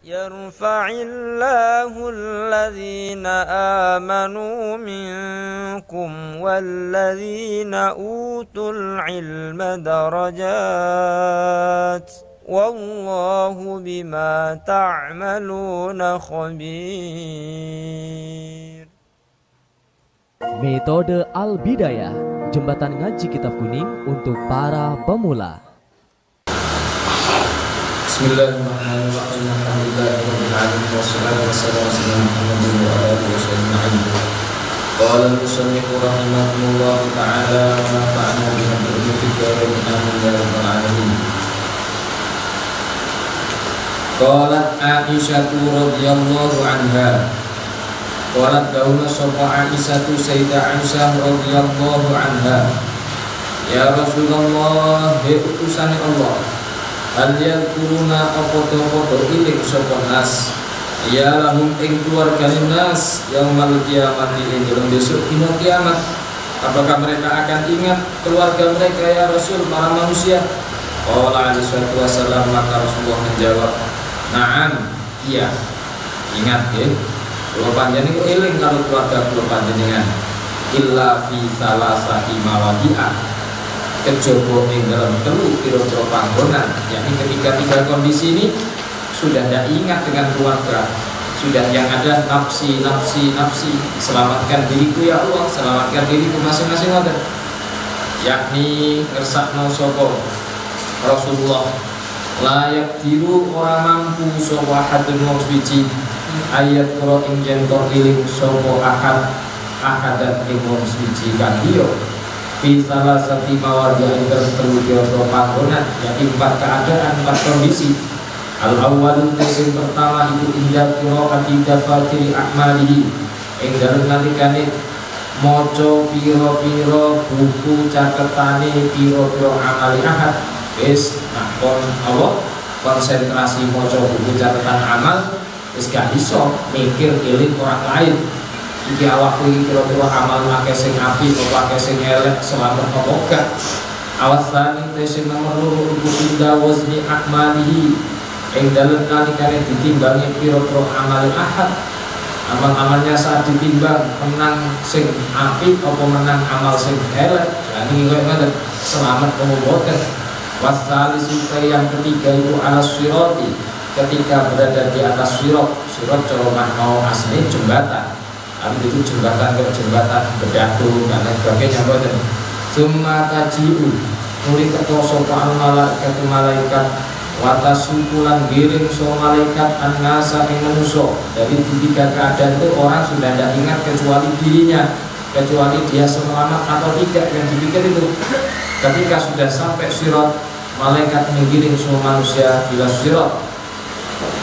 يرفع الله الذين آمنوا منكم والذين أوتوا العلم درجات والله بما تعملون خبير. Metode Al-Bidayah, jembatan ngaji kitab kuning untuk para pemula. Bismillahirrahmanirrahim. Alhamdulillahirabbil alamin wassalatu wassalamu ala Muhammadin wa alihi wasallam. Qala al-musannif rahimahullah ta'ala wa nafa'ana bihi fid dunya wal akhirah ya rabbal alamin. Qalat Aisyah radhiyallahu anha. Qalat dauna sapa Aisyah Sayyidah Aisyah radhiyallahu anha. Ya Rasulullah, he utusane Allah. Hal kuruna apa-apa iling sapa nas ya lahum ing keluargane nas yaumul kiamat ing dalam besok dina kiamat. Apakah mereka akan ingat keluarga mereka ya Rasul, para manusia? Qala alaihi wasallam, maka Rasulullah menjawab, na'am, iya, ingat ya. Kula panjenengan eling karo keluarga kula panjenengan illa fi salasati mawadi'ah, kejaba ing dalam telu pira-pira panggonan, yakni ketika tiga kondisi ini sudah tidak ingat dengan keluarga, sudah yang ada nafsi, selamatkan diriku ya Allah, selamatkan diriku masing-masing ada, yakni ngersakno sapa Rasulullah layak diru orang mampu sapa hadun mawswiji ayat kura ing jentor iling sapa ahadat ing mawswiji kan iyo fi salasati mawadi'in tertelu dioto panggonan, yakni 4 keadaan, 4 kondisi. Al-awwal yang pertama itu indah qiraati dafatiri a'malihi, ing dalem nalikane maca pira-pira buku catetane pira-pira amali ahad. Wis nakon apa konsentrasi maca buku catatan amal, wis gak iso mikir eling orang lain. Iki awakku iki kira-kira amal akeh sing apik apa akeh sing elek, selamat apa gak. Awasani tesih nomor 2 inda wazni akmalihi, ing dalem nalikane ditimbangi pira-pira amal ahad, amal-amalnya saat ditimbang menang sing apik apa menang amal sing elek, yani koyo ngoten, selamat apa boten. Wasalisu yang ketiga itu alas sirati, ketika berada di atas sirat cara makna asli jembatan. Tapi itu jembatan berdatu dan lain sebagainya. Summa taji'u muli keto sopa malaikat watasukulan giring so malaikat an-nasa ing manusia. Dari tiga keadaan itu orang sudah tidak ingat kecuali dirinya, kecuali dia selamat atau tidak yang dipikir itu. Ketika sudah sampai sirat, malaikat menggiring so manusia bila sirat.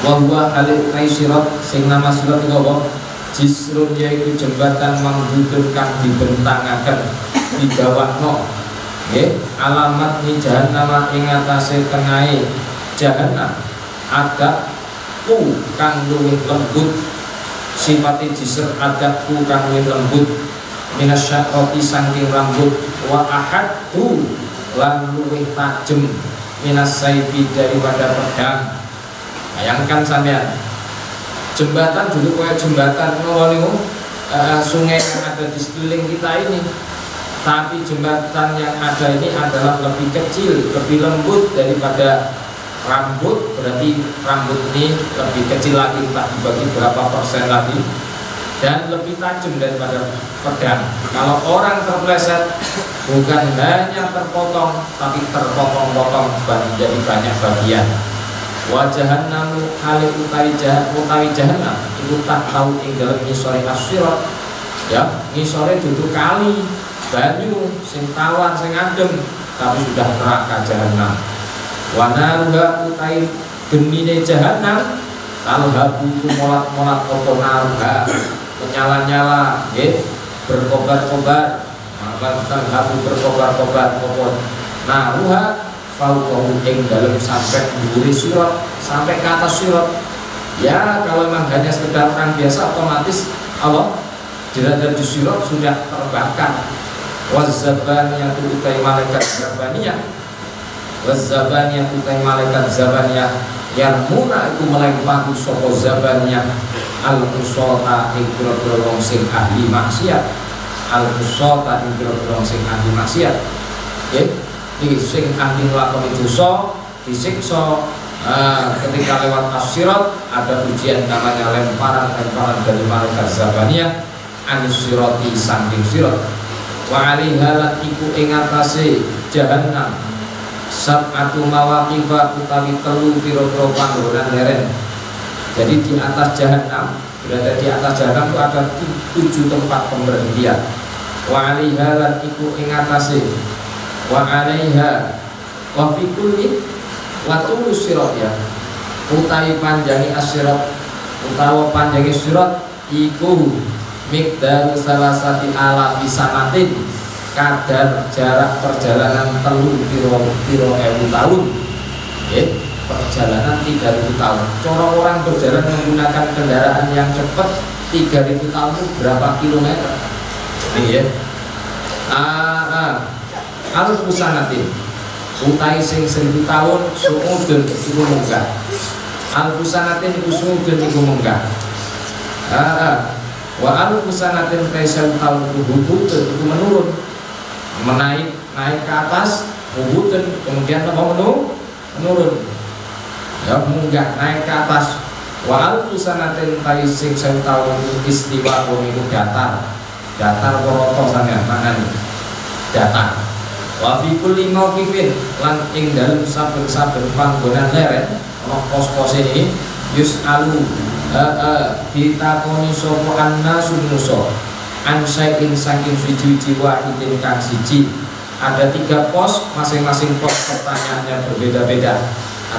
Wahwa halik kai sirat, sing nama sirat itu apa? Jisrun yaitu jembatan menghidupkan dibentangaken digawakno alamat ni jahannam ing atase tengahe jahannam adabku kang luwih lembut, sifate jisr adabku kang luwih lembut minasyakrati saking rambut wa ahadtu lan luwih tajem minas saifi daripada pedang. Bayangkan sampean jembatan dulu kayak jembatan sungai yang ada di sekeliling kita ini, tapi jembatan yang ada ini adalah lebih kecil, lebih lembut daripada rambut. Berarti rambut ini lebih kecil lagi, tak dibagi berapa persen lagi, dan lebih tajam daripada pedang. Kalau orang terpleset bukan hanya terpotong, tapi terpotong-potong menjadi banyak bagian. Wajahan namu halik utawi jahannam itu tak tahu ing dalem ngisore as-sirat, ya ngisore duduk kali banyu sing tawan sing adem, tapi sudah neraka jahannam. Wanaruha utawi genine jahannam talhabu molat-molat apa naruha menyala-nyala nggih berkobar-kobar, maka talhabu berkobar-kobar apa naruha fauqahu ing dalem sampai dhuwure sirat, sampai ke atas sirat. Ya kalau memang hanya sekedar orang biasa, otomatis Allah derajat di sirat sudah terbakar. Wazzabaniyatu utai malaikat zabaniyah, wazzabaniyatu utai malaikat zabaniyah yarmuna iku melempari sapa zabaniyah al-usata ing pira-pira wong sing ahli maksiat, al-usata ing pira-pira wong sing ahli maksiat. Nggih, iki sing ahli nglakoni dosa disiksa ketika lewat as-sirat. Ada ujian namanya lemparan dari malaikat zabaniyah anis-sirati saking sirat. Wa alaiha lan iku ing atase jahannam sab'atu mawaqifa utawi telu pira-pira panggonan leren. Jadi di atas jahannam, berada di atas jahannam itu ada 7 tempat pemberhentian. Wa alaiha lan iku ing atase wa alaiha wa fi kulli wa tulus sirat ya. Utawi panjangi as-sirat utawa panjangi sirat iku miqdaru salasati alafi sanatin, kadar jarak perjalanan telu piro ewu tahun. Perjalanan 3000 tahun. Cara orang berjalan menggunakan kendaraan yang cepat 3000 tahun itu berapa kilometer? Ini ya. Alfu sanatin utai sing 1000 tahun suudun iku munggah. Alfu sanatin iku suudun iku munggah. Wa alfu sanatin kaisa tahun iku menurun, naik ke atas, hubutun kemudian menurun. Ya munggah naik ke atas. Wa alfu sanatin kaisa tahun istiwa iku datar koroto sampeyan mangan datar. Wa fi kulli mauqifin lan ing dalem saben-saben panggonan leren ana pos-pos ini yus'alu ditakoni sapa annasun musa an syai'in saking siji wahidin kang siji. Ada 3 pos, masing-masing pos pertanyaannya berbeda-beda.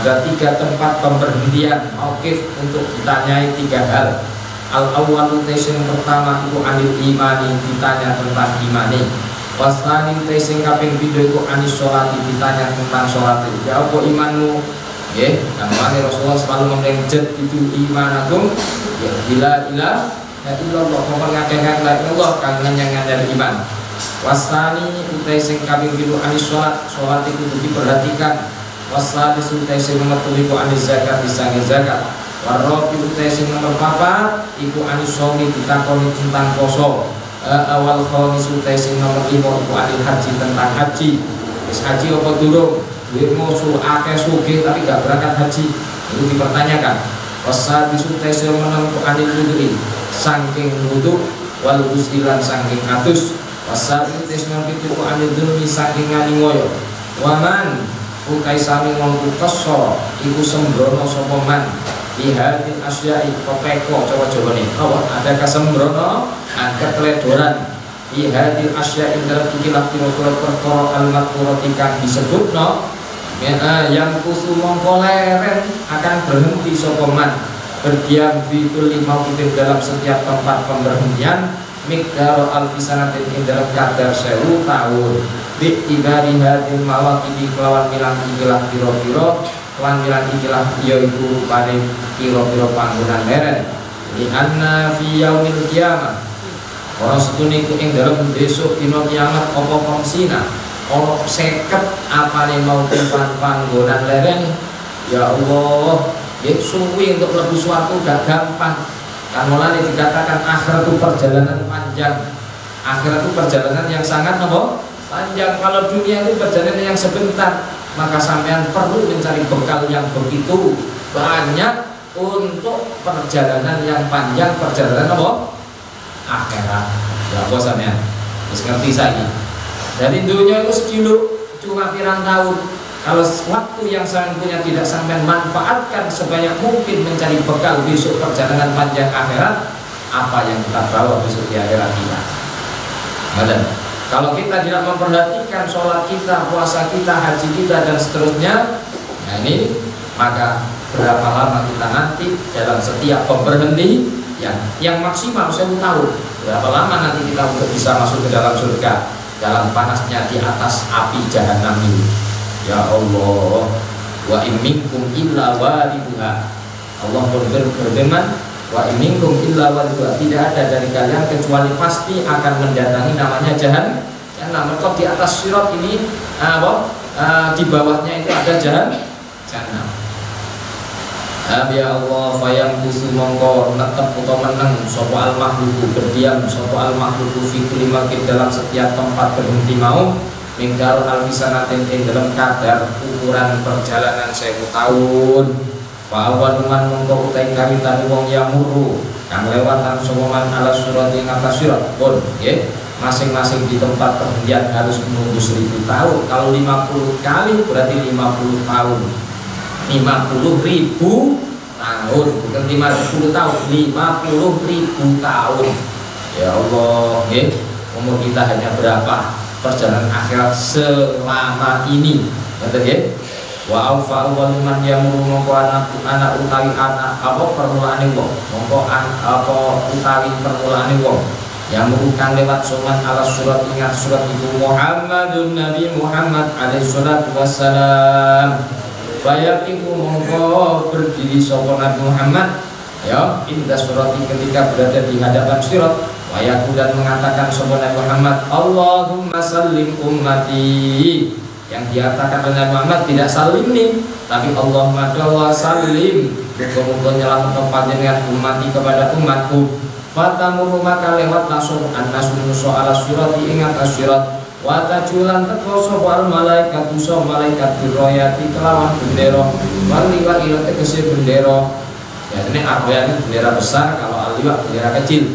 Ada 3 tempat pemberhentian mauqif untuk ditanyai 3 hal. Al-awwalu tesing pertama itu anil imani, ditanya tentang imani. Wasani tesing kaping 7 itu anis sholati, ditanya tentang sholat. Ya apa imanmu? Nggih, namanya Rasulullah selalu membenjat itu imanakum ya bila ilah ya illallah, mengatakan la ilallah kang nyang-nyang iman. Wasani utai sing kaping 7 anis sholat itu diperhatikan. Wasani utai sing nomor 7 iku anis zakat, disange zakat. Warobi utai sing nomor 4 iku anis shomi, ditakoni tentang poso. Awal khonis utai sing nomor 5 iku anis haji, tentang haji. Wis haji apa durung? Duit musuh akeh sugih tapi gak berangkat haji, itu dipertanyakan. Wasal disutai semenang ku anil wudu'i, saking wudu, wal usilan saking atus. Wasal itu semenang ku anil dulmi, saking nganingoyo. Waman ukai sami ngongku kesor, iku sembrono sopoman. Dihadil asyai kopeko, coba-coba nih. Ada kesembrono, ada keteledoran. Dihadil asyai dalam ikilah kira-kira perkara al-makuratikan disebut no. Yang kusu mongko leren akan berhenti sokoman, berdiam fitul 5 kutip dalam setiap tempat pemberhentian mikdaro alfisanatin ing dalam kadar 1000 tahun bi'tibari hadil mawakidi kelawan milang ikilah piro-piro kelawan milang ikilah yaitu pada piro-piro panggungan leren di anna fi yaumil kiamah orang setuniku ing dalam besok dino kiamat opo komsina ono seket apa nih mau tempat panggonan lereng. Ya Allah, ya suwi untuk lebih suatu gak gampang. Kan mulai dikatakan akhir itu perjalanan panjang. Akhir itu perjalanan yang sangat panjang. Kalau dunia itu perjalanan yang sebentar, maka sampean perlu mencari bekal yang begitu banyak untuk perjalanan yang panjang, perjalanan akhirat. Ya apa sampean? Wis ngerti saiki. Dari dunia itu sekilo cuma pirang tahun. Kalau waktu yang saya punya tidak sampai manfaatkan sebanyak mungkin mencari bekal besok perjalanan panjang akhirat, apa yang kita bawa besok di akhirat kita? Dan kalau kita tidak memperhatikan sholat kita, puasa kita, haji kita dan seterusnya, nah ini maka berapa lama kita nanti dalam setiap pemberhenti yang maksimal 1000 tahun. Berapa lama nanti kita untuk bisa masuk ke dalam surga? Dalam panasnya di atas api jahanam ini. Ya Allah, wa in minkum illa waliduha. Allah berfirman, wa in minkum illa waliduha. Tidak ada dari kalian kecuali pasti akan mendatangi namanya jahanam. Mereka di atas sirat ini di bawahnya itu ada jahanam. Nabi Allah fayang kusu mongko netep utawa meneng sapa al makhluku berdiam sapa al makhluku fi kulli makin dalam setiap tempat berhenti mau minggal alfisanatin ing dalam kadar ukuran perjalanan 1000 tahun. Fa awaluman mongko utai kami tadi wong yang muru kang lewatan sapa man ala surat ing atas surat pun nggih masing-masing di tempat perhentian harus menunggu 1000 tahun. Kalau 50 kali berarti 50 tahun. 50.000 tahun, bukan 50 tahun, 50.000 tahun. Ya Allah, umur kita hanya berapa? Perjalanan akhirat selama ini. Betul ya? Wa aufa man yamuru mongko anak utawi anak apa permulaane wong. Mongko apa utawi permulaane wong. Yang merukan lewat soman ala surat ingat surat itu Muhammadun Nabi Muhammad alaihi salatu wassalam. Fayaqifu mongko berdiri sapa Nabi Muhammad ya inda surati ketika berada di hadapan surat wayaku dan mengatakan sapa Nabi Muhammad Allahumma sallim ummati yang dikatakan oleh Nabi Muhammad tidak salim nih tapi Allahumma sallim muga-muga nyelametno panjenengan ummati kepada umatku fatamuru maka lewat langsung annasu ala surati ing atas surat wa tajulan teko sapa malaikat usa malaikat diroyati kelawan bendera waliwa ila tegese bendera ya ini arwayane bendera besar kalau aliwa bendera kecil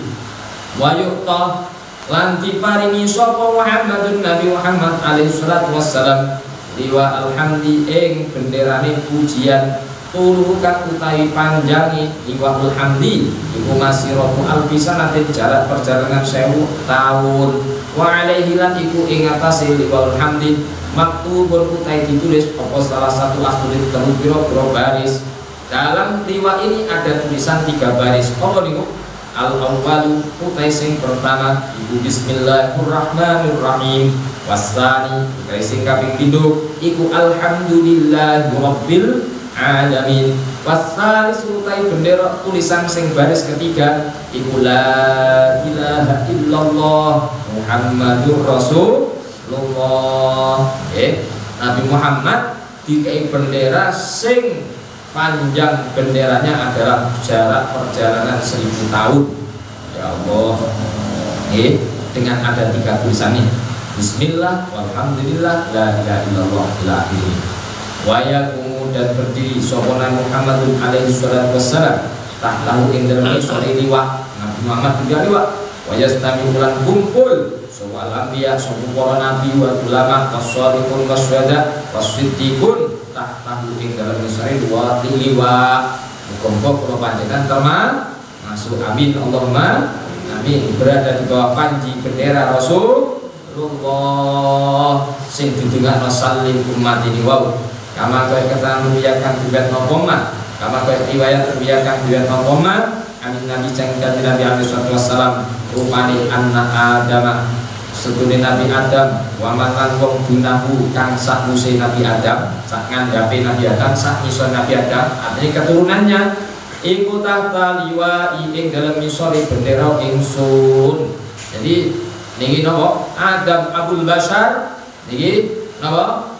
wa yuqta lan diparingi sapa Muhammadun Nabi Muhammad alaihi salatu wassalam liwa alhamdi ing benderane pujian turu kang utawi panjangi liwa alhamdi iku masiratu alfisanatin jarak perjalanan 1000 tahun wa alaihi lan iku ing atase liwal hamdi maktubun utai ditulis apa salah satu astulit telu pira-pira baris. Dalam liwa ini ada tulisan 3 baris. Apa niku? Al awwalu utai sing pertama iku bismillahirrahmanirrahim wasani utai sing kaping 3 iku alhamdulillahi rabbil alamin wasalis utai bendera tulisan sing baris ketiga iku la ilaha illallah Muhammadur Rasulullah. Nabi Muhammad dikai bendera sing panjang benderanya adalah jarak perjalanan 1000 tahun. Ya Allah. Dengan ada 3 tulisan ini. Bismillah walhamdulillah la ilaha illallah ila akhirih. Wa yaqumu dan berdiri sapa Muhammadun alaihi salatu wassalam tahlahu ing dalem sore liwa Nabi Muhammad juga liwa wa yastami ulan kumpul sapa al-anbiya sapa para nabi wa ulama was-shalihun was-syuhada was-siddiqun tahlahu ing dalem sore liwa muga-muga kula panjenengan termasuk amin Allahumma amin berada di bawah panji bendera Rasulullah sing didungakno salim umat ini wau kama kaya keterangan ruwiyakan riwayat nopoman kama kaya riwayat ruwiyakan riwayat nopoman amin nabi cang kanjeng Nabi alaihi wasallam rupane anak Adam sedune Nabi Adam wa man lan wong gunahu kang sak muse Nabi Adam sak ngandhape Nabi Adam sak ngisor Nabi Adam artinya keturunannya iku tahta liwa ing dalem misore bendera ingsun. Jadi niki napa Adam Abul Bashar niki napa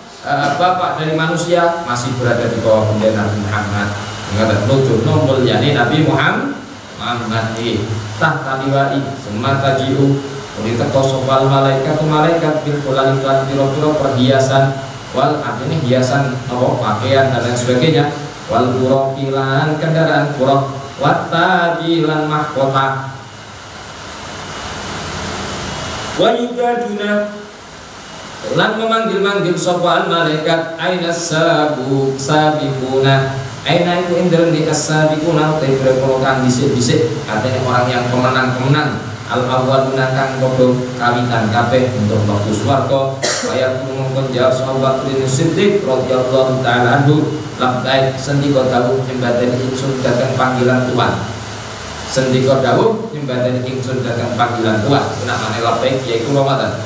bapak dari manusia masih berada di bawah bendera Nabi Muhammad. Mengatakan nutur nombol yani Nabi Muhammad ini tahta liwa'i semata jiu uli teko sopal malaikat bil kulali klan piro-piro perhiasan wal artinya hiasan apa pakaian dan lain sebagainya wal burokilan kendaraan burok wat tajilan mahkota wa yudaduna lan memanggil-manggil sapa malaikat aina sabiquna aina iku indren di as-sabiquna te berpolokan dhisik-dhisik artinya orang yang pemenang-pemenang al-awwaluna kang padha kawitan kabeh untuk waktu swarga kaya mungkon jawab sahabat Siddiq radhiyallahu taala anhu labbaik sendika dawuh nyembadani ingsun dhateng panggilan Tuhan sendika dawuh nyembadani ingsun dhateng panggilan Tuhan namane labbaik yaiku Ramadan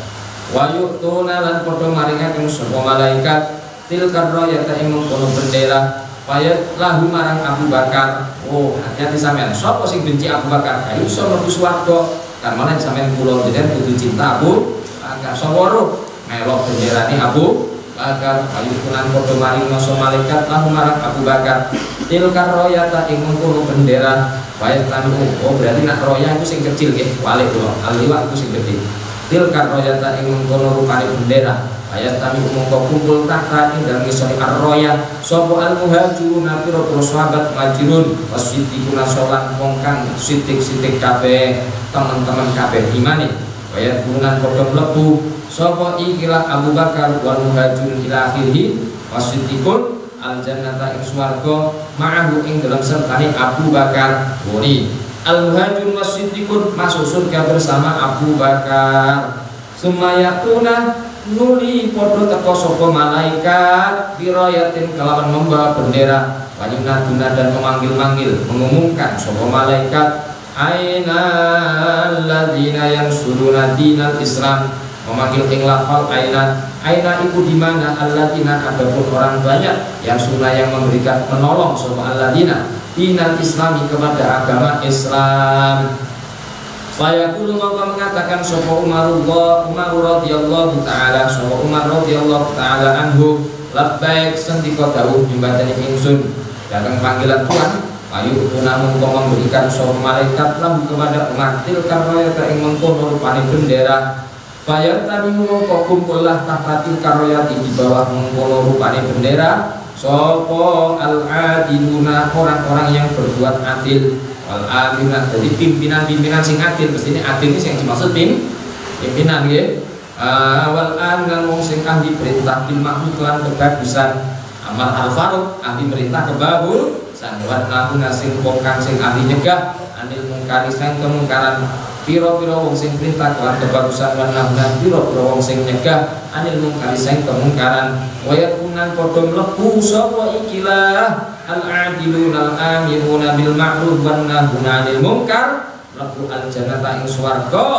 wa yu'tuna lan padha maringaken sapa malaikat tilkar rayata ing mengkono bendera payat lahu marang Abu Bakar. Oh hati-hati sampean sapa sing benci Abu Bakar ayo iso mlebu swarga kan malah sampean kula jenengan kudu cinta Abu Bakar sapa ro melok benderane Abu Bakar ayukunan padha maring masa malaikat lahu marang Abu Bakar tilkar royata ing mengkono bendera wayat tanu. Oh berarti nak roya itu sing kecil nggih walik kula aliwat itu sing gede tilkar royata ing mengkono rupane bendera wayat tanu mongko kumpul tahta ing dalem ngisore ar-roya sapa al-muhajirun pira-pira sahabat muhajirun wasiddiquna solan wong kang sithik-sithik kabeh teman-teman kabeh imane wayat kunan padha mlebu sapa ikilah Abu Bakar wal muhajirun ila akhirih wasiddiqun al jannata ing swarga ma'ahu ing dalam sertane Abu Bakar woni al muhajirun wasiddiqun masuk surga bersama Abu Bakar sumayatuna nuli padha teka sapa malaikat birayatin kelawan membawa bendera wayunaduna dan memanggil-manggil mengumumkan sapa malaikat aina alladzina yansuruna dinal Islam memanggil ing lafal aina iku di mana alladzina adapun orang banyak yang sunnah yang memberikan menolong sapa alladzina dinal Islami kepada agama Islam. Fayaqulu maka mengatakan sapa Umar radhiyallahu taala sapa Umar radhiyallahu taala anhu labbaik sendika dawuh nyembadani ingsun datang panggilan Tuhan ayu namun kau memberikan sapa malaikat lam kepada Umar tilkar royata ing mengkono rupane bendera Fayat tadi mengko kumpullah tahtatil karoyati di bawah mengkono rupane bendera sopo al-adiluna orang-orang yang berbuat adil wal amina jadi pimpinan-pimpinan sing adil mesti ini adil ini yang dimaksud pimpinan ya wal amina wong sing ahli perintah bil ma'ruf lan kebagusan amal al-faruq ahli perintah kebagusan wa nahuna sing pokang sing ahli nyegah anil mungkari sing kemungkaran piro-piro wong sing perintah kelan kebagusan lan nahna piro-piro wong sing nyegah anil mungkari sing kemungkaran wayat kunan padha mlebu sapa ikilah al-adilun al-amiruna bil ma'ruf wan nahuna 'anil munkar mlebu al-jannata ing swarga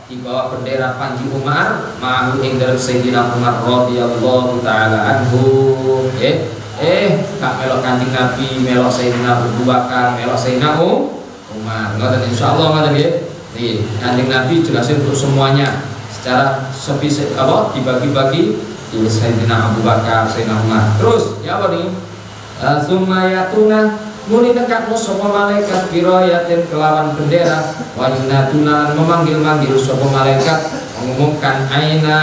di bawah bendera Panji Umar ma'ahu ing dalem Sayyidina Umar radhiyallahu taala anhu gak melok Kanjeng Nabi melok Sayyidina Abu Bakar melok Sayyidina Umar ngoten insyaallah ngoten nggih. Nih, Kanjeng Nabi jelasin untuk semuanya secara dibagi-bagi di Sayyidina Abu Bakar, Sayyidina Umar. Terus, ya apa nih? Sumayatuna muni tekakno sapa malaikat birayatin kelawan bendera wa yunaduna memanggil-manggil sapa malaikat mengumumkan aina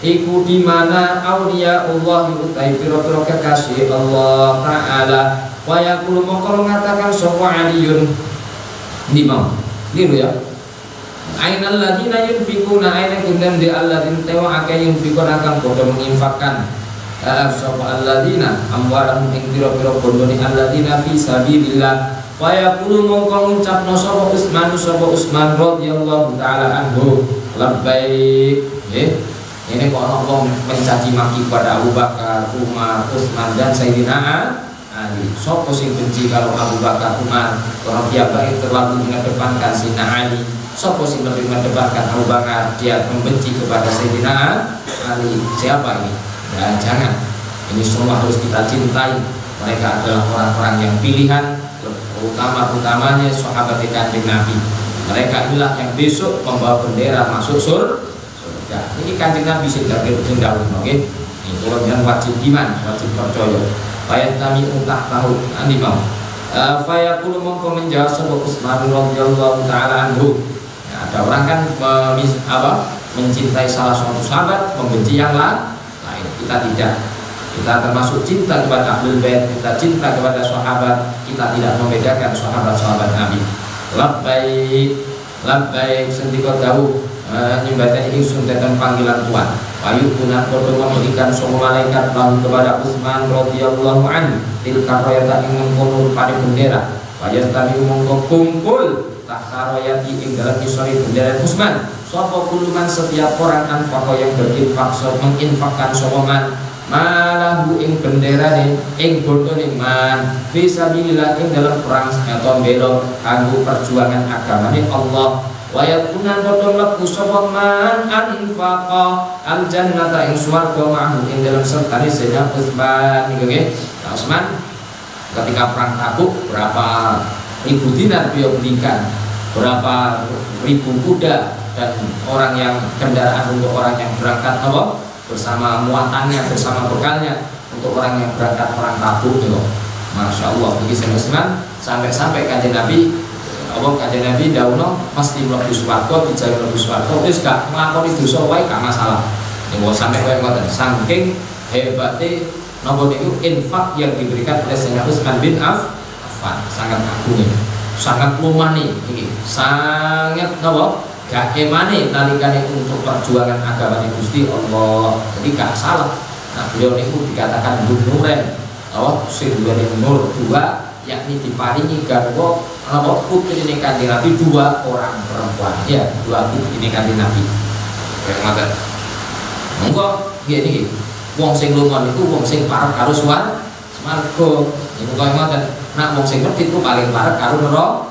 iku di mana auliya Allah utai pira-pira kekasih Allah taala wa yaqulu mongko mengatakan sapa Aliun di mau gitu ya. Ainal ladina yunfikuna aina kundan di alladzina tawa akay yunfikuna akan padha menginfakkan sapa alladzina amwalan ing pira-pira bondone alladzina fi sabilillah wa yaqulu mongko ngucapno sapa Utsman radhiyallahu taala anhu labbaik ini kok ana wong mencaci maki kepada Abu Bakar, Umar, Utsman dan Sayyidina Ali. Sopo sing benci kalau Abu Bakar, Umar, orang dia baik terlalu mengedepankan Sayyidina Ali. Sopo sing lebih mengedepankan Abu Bakar, dia membenci kepada Sayyidina Ali. Siapa ini? Ya, jangan. Ini semua harus kita cintai. Mereka adalah orang-orang yang pilihan, utamanya sahabat Kanjeng Nabi. Mereka inilah yang besok membawa bendera masuk surga. Ini Kanjeng Nabi sing dahulu, oke? Ini turunnya wajib iman, wajib percaya. Fayat kami utah tahu andi mau. Fayaqulu mongko menjawab sapa Utsman radhiyallahu taala anhu. Ya, ada orang kan mencintai salah satu sahabat, membenci yang lain. Kita tidak. Kita termasuk cinta kepada Ahlul Bait, kita cinta kepada sahabat, kita tidak membedakan sahabat-sahabat Nabi. Labbaik sendika dawuh nyembadani ingsun datang panggilan Tuhan. Ayu guna kodo memberikan semua malaikat lalu kepada Utsman radhiyallahu anhu tilka royata ing mengkono pada bendera wajah tadi mongko kumpul tahta royati ing dalam isori bendera Utsman sapa kuluman setiap orang anfaqo yang berinfak menginfakkan sapa man malahu ing bendera ing bondone man fisabilillah ing dalam perang atau bela kanggo perjuangan agamane Allah wa yakuna bodong lebu sapa man anfaqa al jannata ing swarga ma'hu ing dalam sertane Sayyidina Utsman niku nggih. Utsman ketika perang Tabuk berapa ribu dinar beliau berikan, berapa ribu kuda dan orang yang kendaraan untuk orang yang berangkat bersama muatannya, bersama bekalnya untuk orang yang berangkat perang Tabuk itu. Masya Allah, bagi Usman sampai Kanjeng Nabi Kanjeng Nabi dauno mesti mlebu swarga, dijaga mlebu swarga, wis gak nglakoni dosa wae gak masalah. Nek sampai koyo ngoten, saking hebate napa niku infak yang diberikan oleh Sayyidina Utsman bin Affan, sangat agung, sangat lumani iki, sangat napa gak emane nalikane untuk perjuangan agama Gusti Allah. Jadi gak salah. Nah, beliau niku dikatakan nuren, sing duweni nur dua, yakni diparingi garwa napa putrine Kanjeng Nabi 2 orang perempuan. Ya, 2 putrine Kanjeng Nabi. Kayak ngoten. Monggo nggih niki. Wong sing lunga niku wong sing parek karo swarga. Niku kaya ngoten. Nak wong sing medhit ku paling parek karo neraka.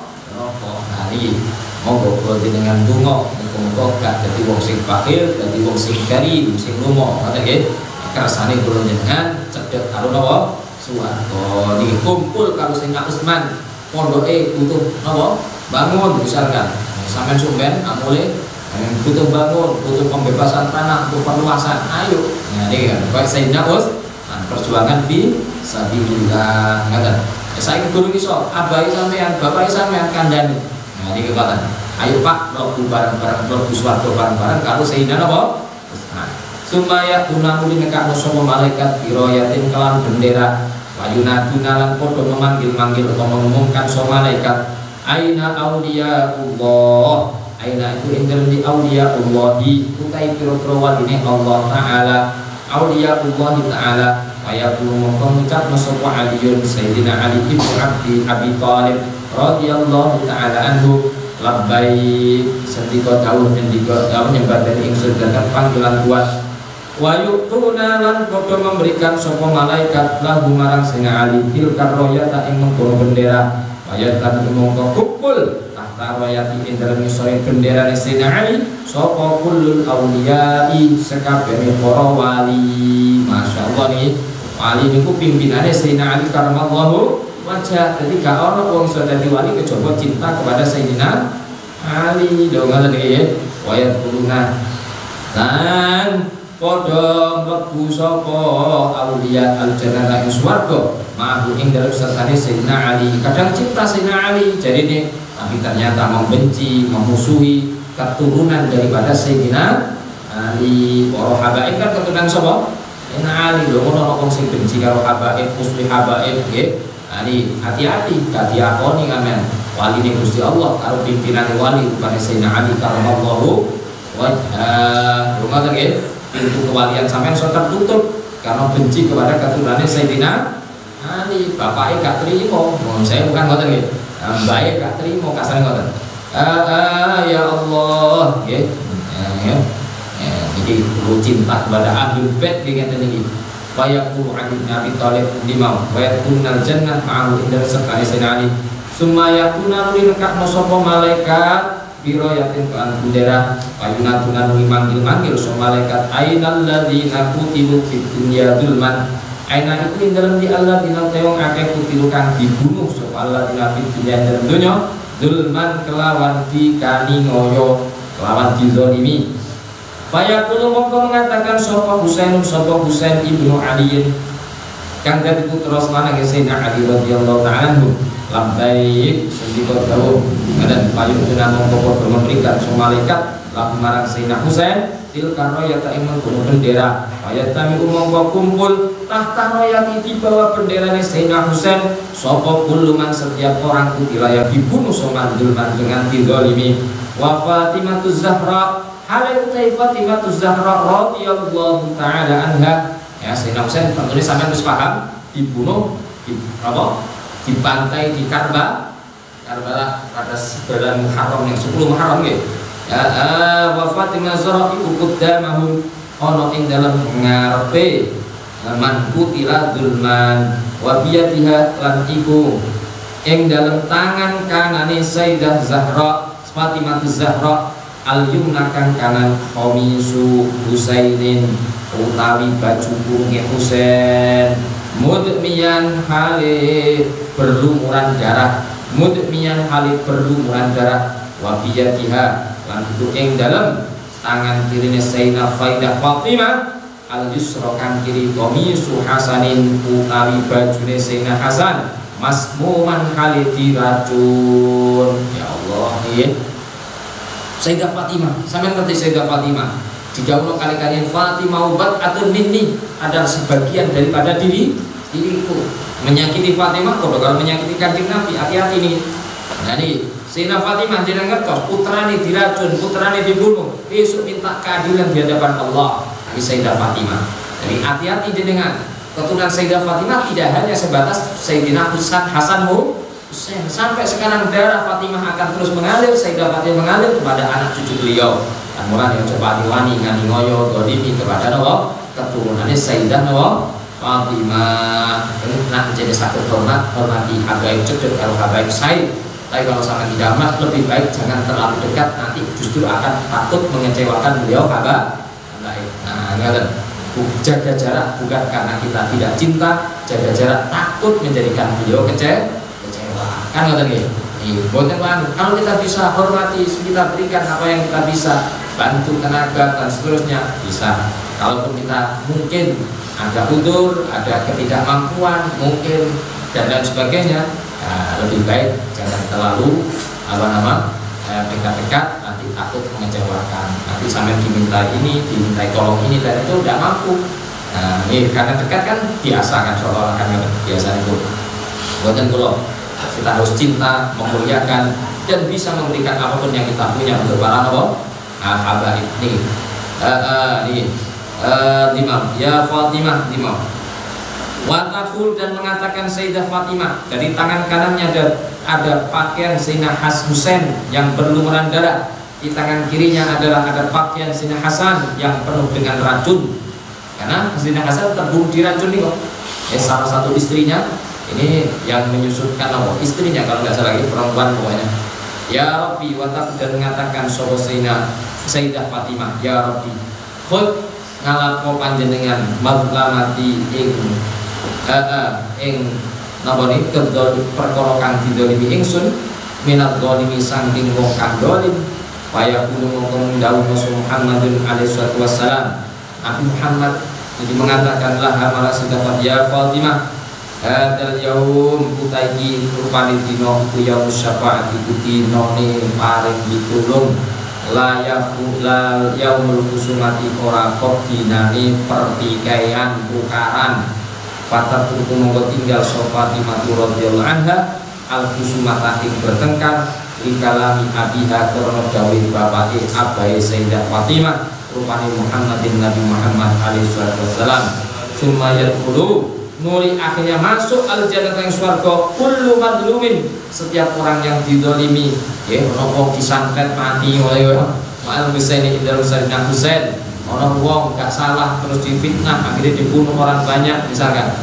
Nah iki monggo kula jenengan donga muga-muga gak dadi wong sing bakhil, dadi wong sing karim, sing lunga. Ngoten nggih. Kersane kula jenengan cedhek karo napa? Swarga. Niki kumpul karo Sayyidina Utsman. Pondoke butuh napa? Bangun misalkan. Sampeyan sumben amule butuh bangun, butuh pembebasan tanah, butuh perluasan. Ayo. Nah, ini kan kayak Sayyidina Utsman perjuangan fi sabilillah. Ngoten. Saiki guru iso abai sampean, bapak sampean kandhani. Nah, niki ngoten. Ayo Pak, mlebu bareng-bareng mlebu swarga bareng-bareng karo Sayyidina napa? Utsman. Supaya tunamuli nekakno sapa malaikat biroyatin kelan bendera. Wayunaduna lan padha memanggil-manggil atau mengumumkan sapa malaikat aina auliyaullah. Aina itu indel di auliyaullah utai pira-pira waline Allah taala. Auliyaullah taala kaya kulo mongko ngucap sapa Aliun Sayyidina Ali bin Abi Thalib radhiyallahu taala anhu labbaik sendika dawuh ngendika dawuh nyembah dari ingsun dhateng panggilan kuat. Wa yu'tuna lan padha memberikan sapa malaikat lahu marang Sayyidina Ali tilkar royata ing mengkono bendera. Wayatan mongko kumpul tahta royati ing dalem ngisore bendera Sayyidina Ali sapa kullul auliyai sakabehane para wali. Masyaallah nih wali niku pimpinane Sayyidina Ali karamallahu wajah. Dadi gak ono wong iso dadi wali kejaba cinta kepada Sayyidina Ali. Lho ngoten iki. Wayatuna lan padha mlebu sapa auliya al-jannah ing swarga ma'ahu ing dalem sertane Sayyidina Ali. Kadang cinta Sayyidina Ali jarine, tapi ternyata membenci, memusuhi keturunan daripada Sayyidina Ali. Para habaib kan keturunan sapa? Sayyidina Ali. Lho ngono wong sing benci karo habaib, musuh habaib nggih. Ali hati-hati gak diakoni amen. Wali ning Gusti Allah karo pimpinan wali rupane Sayyidina Ali karamallahu wajha. Ngoten nggih. Pintu kewalian sampean so tertutup karena benci kepada keturunan Sayyidina Ali. Bapaknya gak terima, saya bukan ngoten nggih. Mbake gak terima kasane ngoten. Ya Allah, nggih. Iki perlu cinta kepada Ahlul Bait ngeten iki. Wa yaqulu Ali bin Abi Thalib limau wa yakunal jannah ma'ahu inda sakane Sayyidina Ali. Summa yakuna linakno sapa malaikat biroyatin kean bendera payunatunan manggil-manggil so malaikat ainal ladzina qutilu fid dunya dzulman. Aina itu ing dalem di alladzina teong akeh kutilu kang dibunuh sapa alladzina fid dunya dalam dunya dzulman kelawan dikani ngoyo kelawan dizalimi. Fayaqulu mongko mengatakan sapa Husain ibnu Ali kang dadi putra lanang Sayyidina Ali radhiyallahu ta'ala anhu. Labbaik sendika dawuh dan payung dengan mongko memberikan semua malaikat laku marang Sayyidina Husain tilkar royata ing mengkono bendera. Wayatami mongko kumpul tahta royati di bawah bendera Sayyidina Husain sapa kulluman setiap orang kutila yang dibunuh somandulman dengan dizalimi. Wa Fatimatu Zahra hale utai Fatimatu Zahra radhiyallahu taala anha. Ya Sayyidina Husain tentunya sampean wis paham dibunuh di apa? Di pantai di Karbala pada bulan Muharram yang 10 Muharram nggih. Wa Fatimah Zahra iku qudamahum ana ing dalem ngarepe man kutila dzulman wa biyatiha lan iku ing dalem tangan kanane Sayyidah Zahra Fatimah Zahra al-yumna kang kanan khamisu Husainin utawi baju punge Husain mudmiyan hale berlumuran darah mudmiyan hale berlumuran darah wa biyatiha lan itu ing dalem tangan kirine Sayyidah Fatimah al yusra kang kiri qamisu Hasanin utawi bajune Sayyidina Hasan masmuman hale diracun. Ya Allah nggih. Sayyidah Fatimah, sampeyan ngerti Sayyidah Fatimah? Didhawuhna kali-kali Fatimah ubat atun minni, adalah sebagian daripada diriku. Menyakiti Fatimah kok kalau menyakiti Kanjeng Nabi, hati-hati nih. Nah nih, Sayyidina Fatimah jenengan ngertos putrane diracun, putrane dibunuh, besok minta keadilan di hadapan Allah. Ini Sayyidah Fatimah. Jadi hati-hati jenengan. Keturunan Sayyidah Fatimah tidak hanya sebatas Sayyidina Hasan Husain. Sampai sekarang darah Fatimah akan terus mengalir, Sayyidah Fatimah mengalir kepada anak cucu beliau. Dan mulai yang coba diwani ngani ngoyo dolimi kepada nawa keturunannya Sayyidah nawa Fatimah. Nak jadi satu hormati habaib cedek kalau habaib said. Tapi kalau sama tidak amat, lebih baik jangan terlalu dekat, nanti justru akan takut mengecewakan beliau habaib. Nah, ingat, jaga jarak bukan karena kita tidak cinta, jaga jarak takut menjadikan beliau kecewa. Kan nggak tadi? Kalau kita bisa hormati, kita berikan apa yang kita bisa, bantu tenaga dan seterusnya bisa. Kalaupun kita mungkin ada udur, ada ketidakmampuan, mungkin dan lain sebagainya, lebih baik jangan terlalu dekat-dekat, nanti takut mengecewakan. Nanti sampai dimintai tolong ini dan itu tidak mampu. Nah, ini karena dekat kan biasa kan, seolah-olah kan biasa itu. Buatan kalau kita harus cinta, memuliakan dan bisa memberikan apapun yang kita punya untuk para habaib ini. Lima, ya Fatimah, lima. Watakul dan mengatakan Sayyidah Fatimah, dari tangan kanannya ada pakaian Sayyidina Husain yang berlumuran darah, di tangan kirinya ada pakaian Sayyidina Hasan yang penuh dengan racun. Karena Sayyidina Hasan terbunuh diracun nih kok. Salah satu istrinya ini yang menyusutkan istrinya kalau nggak salah lagi perempuan pokoknya. Ya Rabbi, watakul dan mengatakan Sayyidah Fatimah, ya Rabbi, khud ngalapo panjenengan mazlamati ing napa niki perkara kang didolimi ingsun minat dolimi saking wong kang dolim kaya kulo ngomong dawuh Muhammadun alaihi wassalam. Nabi Muhammad jadi mengatakan laha mala sedafat ya Fatimah hadal yaum utaiki rupane dina iku yaum syafaat iku dinane paring pitulung la yaumul khusumati ora kok dinane pertikaian tukaran. Fatat turku monggo tinggal Fatimah radhiyallahu anha al-khusumata ing bertengkar likalami abiha karena dawuh bapake abahe Sayyidah Fatimah rupane Muhammadin Nabi Muhammad alaihi wasallam. Summa yadkhulu nuri akhirnya masuk al-jannah yang swarga kullu madlumin, setiap orang yang didolimi ya ono disantet mati oleh Ma'al Husain indal Husain. Orang wong gak salah terus difitnah akhirnya dibunuh orang banyak misalkan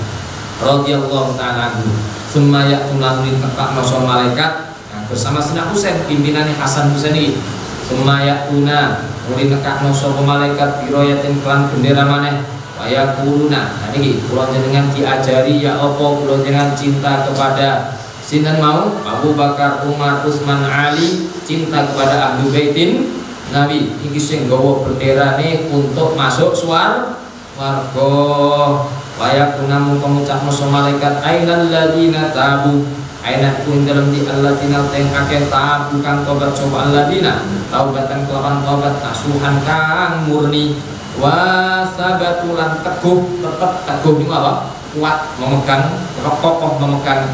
radhiyallahu ta'ala anhu. Summa ya'tuna litakna malaikat bersama Sayyidina Husain pimpinannya Hasan Husain ini. Summa ya'tuna litakna malaikat biroyatin kelan bendera maneh waya kuluna. Nah niki kula jenengan diajari ya apa kula jenengan cinta kepada sinten mau Abu Bakar, Umar, Utsman, Ali, cinta kepada ahli baitin Nabi iki sing nggawa benderane untuk masuk warga. Waya kunam pengucap musuh malaikat ainal ladina tabu aina kun dalam di allatina teng akeh tabu kang tobat coba alladina taubatan kelawan tobat nasuhan kang murni wa sabatulan teguh tetap teguh niku apa kuat memegang kokoh memegang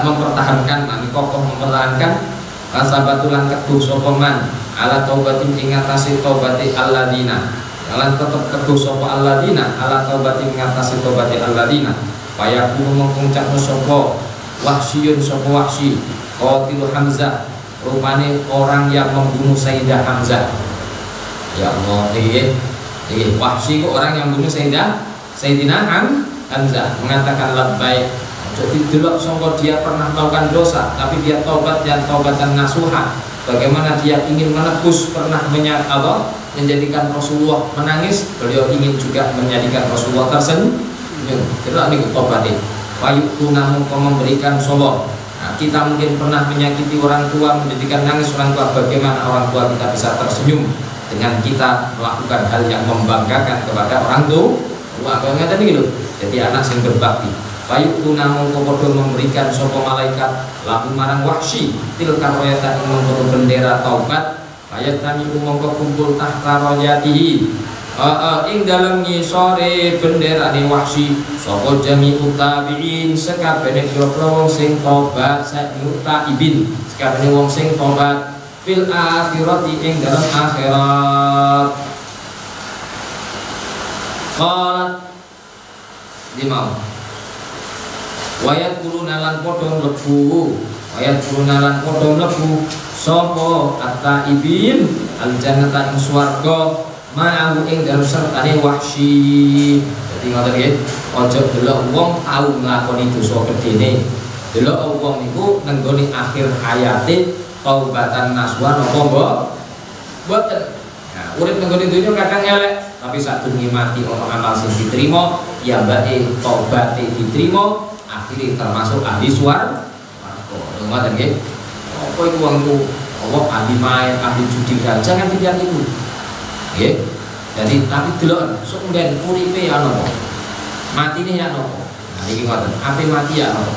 mempertahankan kokoh mempertahankan Asabatulan teguh sopaman ala taubatin ingatasi taubati alladina lan tetap teguh sopa alladina ala taubatin ingatasi taubati alladina paya kuno mengkuncak sopo wahsyun sopo wahsy qatilu Hamzah rupane orang yang membunuh Sayyidah Hamzah. Ya Allah wahsy kok orang yang membunuh Sayyidina Hamzah mengatakan labbaik. Jadi delok sangka dia pernah melakukan dosa, tapi dia taubat dan taubatan nasuha. Bagaimana dia ingin menebus, pernah menjadikan Rasulullah menangis, beliau ingin juga menjadikan Rasulullah tersenyum. Delok niku tobaté. Wayuku namun memberikan sobo. Nah, kita mungkin pernah menyakiti orang tua, menjadikan nangis orang tua. Bagaimana orang tua kita bisa tersenyum? dengan kita melakukan hal yang membanggakan kepada orang tua. Kalau ngeten iki lho, jadi anak sing berbakti. Bayu tuna mongko padha memberikan sapa malaikat lagu marang Wahsy tilka royata ing mongko bendera taubat. Ayat kami mongko kumpul tahta royatihi ing dalem ngisore bendera ni Wahsy sapa jami'ut tabi'in sakabehane wong sing tobat taibin sakabehane wong sing tobat fil akhirati ing dalem akhirat. Qalat dimau wayat kuluna lan padha mlebu sapa at-taibin al-jannata ing swarga ma'ahu ing dalem sertane Wahsy. Dadi ngoten nggih, aja delok wong tau nglakoni dosa gedene. Delok wong niku nenggone akhir hayate taubatan nasuha napa mboten. Nah, urip nenggone dunya kadang elek, tapi sadurunge mati ana amal sing diterima, ya mbake taubate diterima, akhire termasuk ahli swarga. Ngoten nggih. Apa iku wong iku? Allah ahli main, ahli judi, jangan dilihat itu. Nggih. Jadi tapi delok sok mben uripe ana apa? Matine ya ana apa? Nah iki ngoten, ape mati ya ana.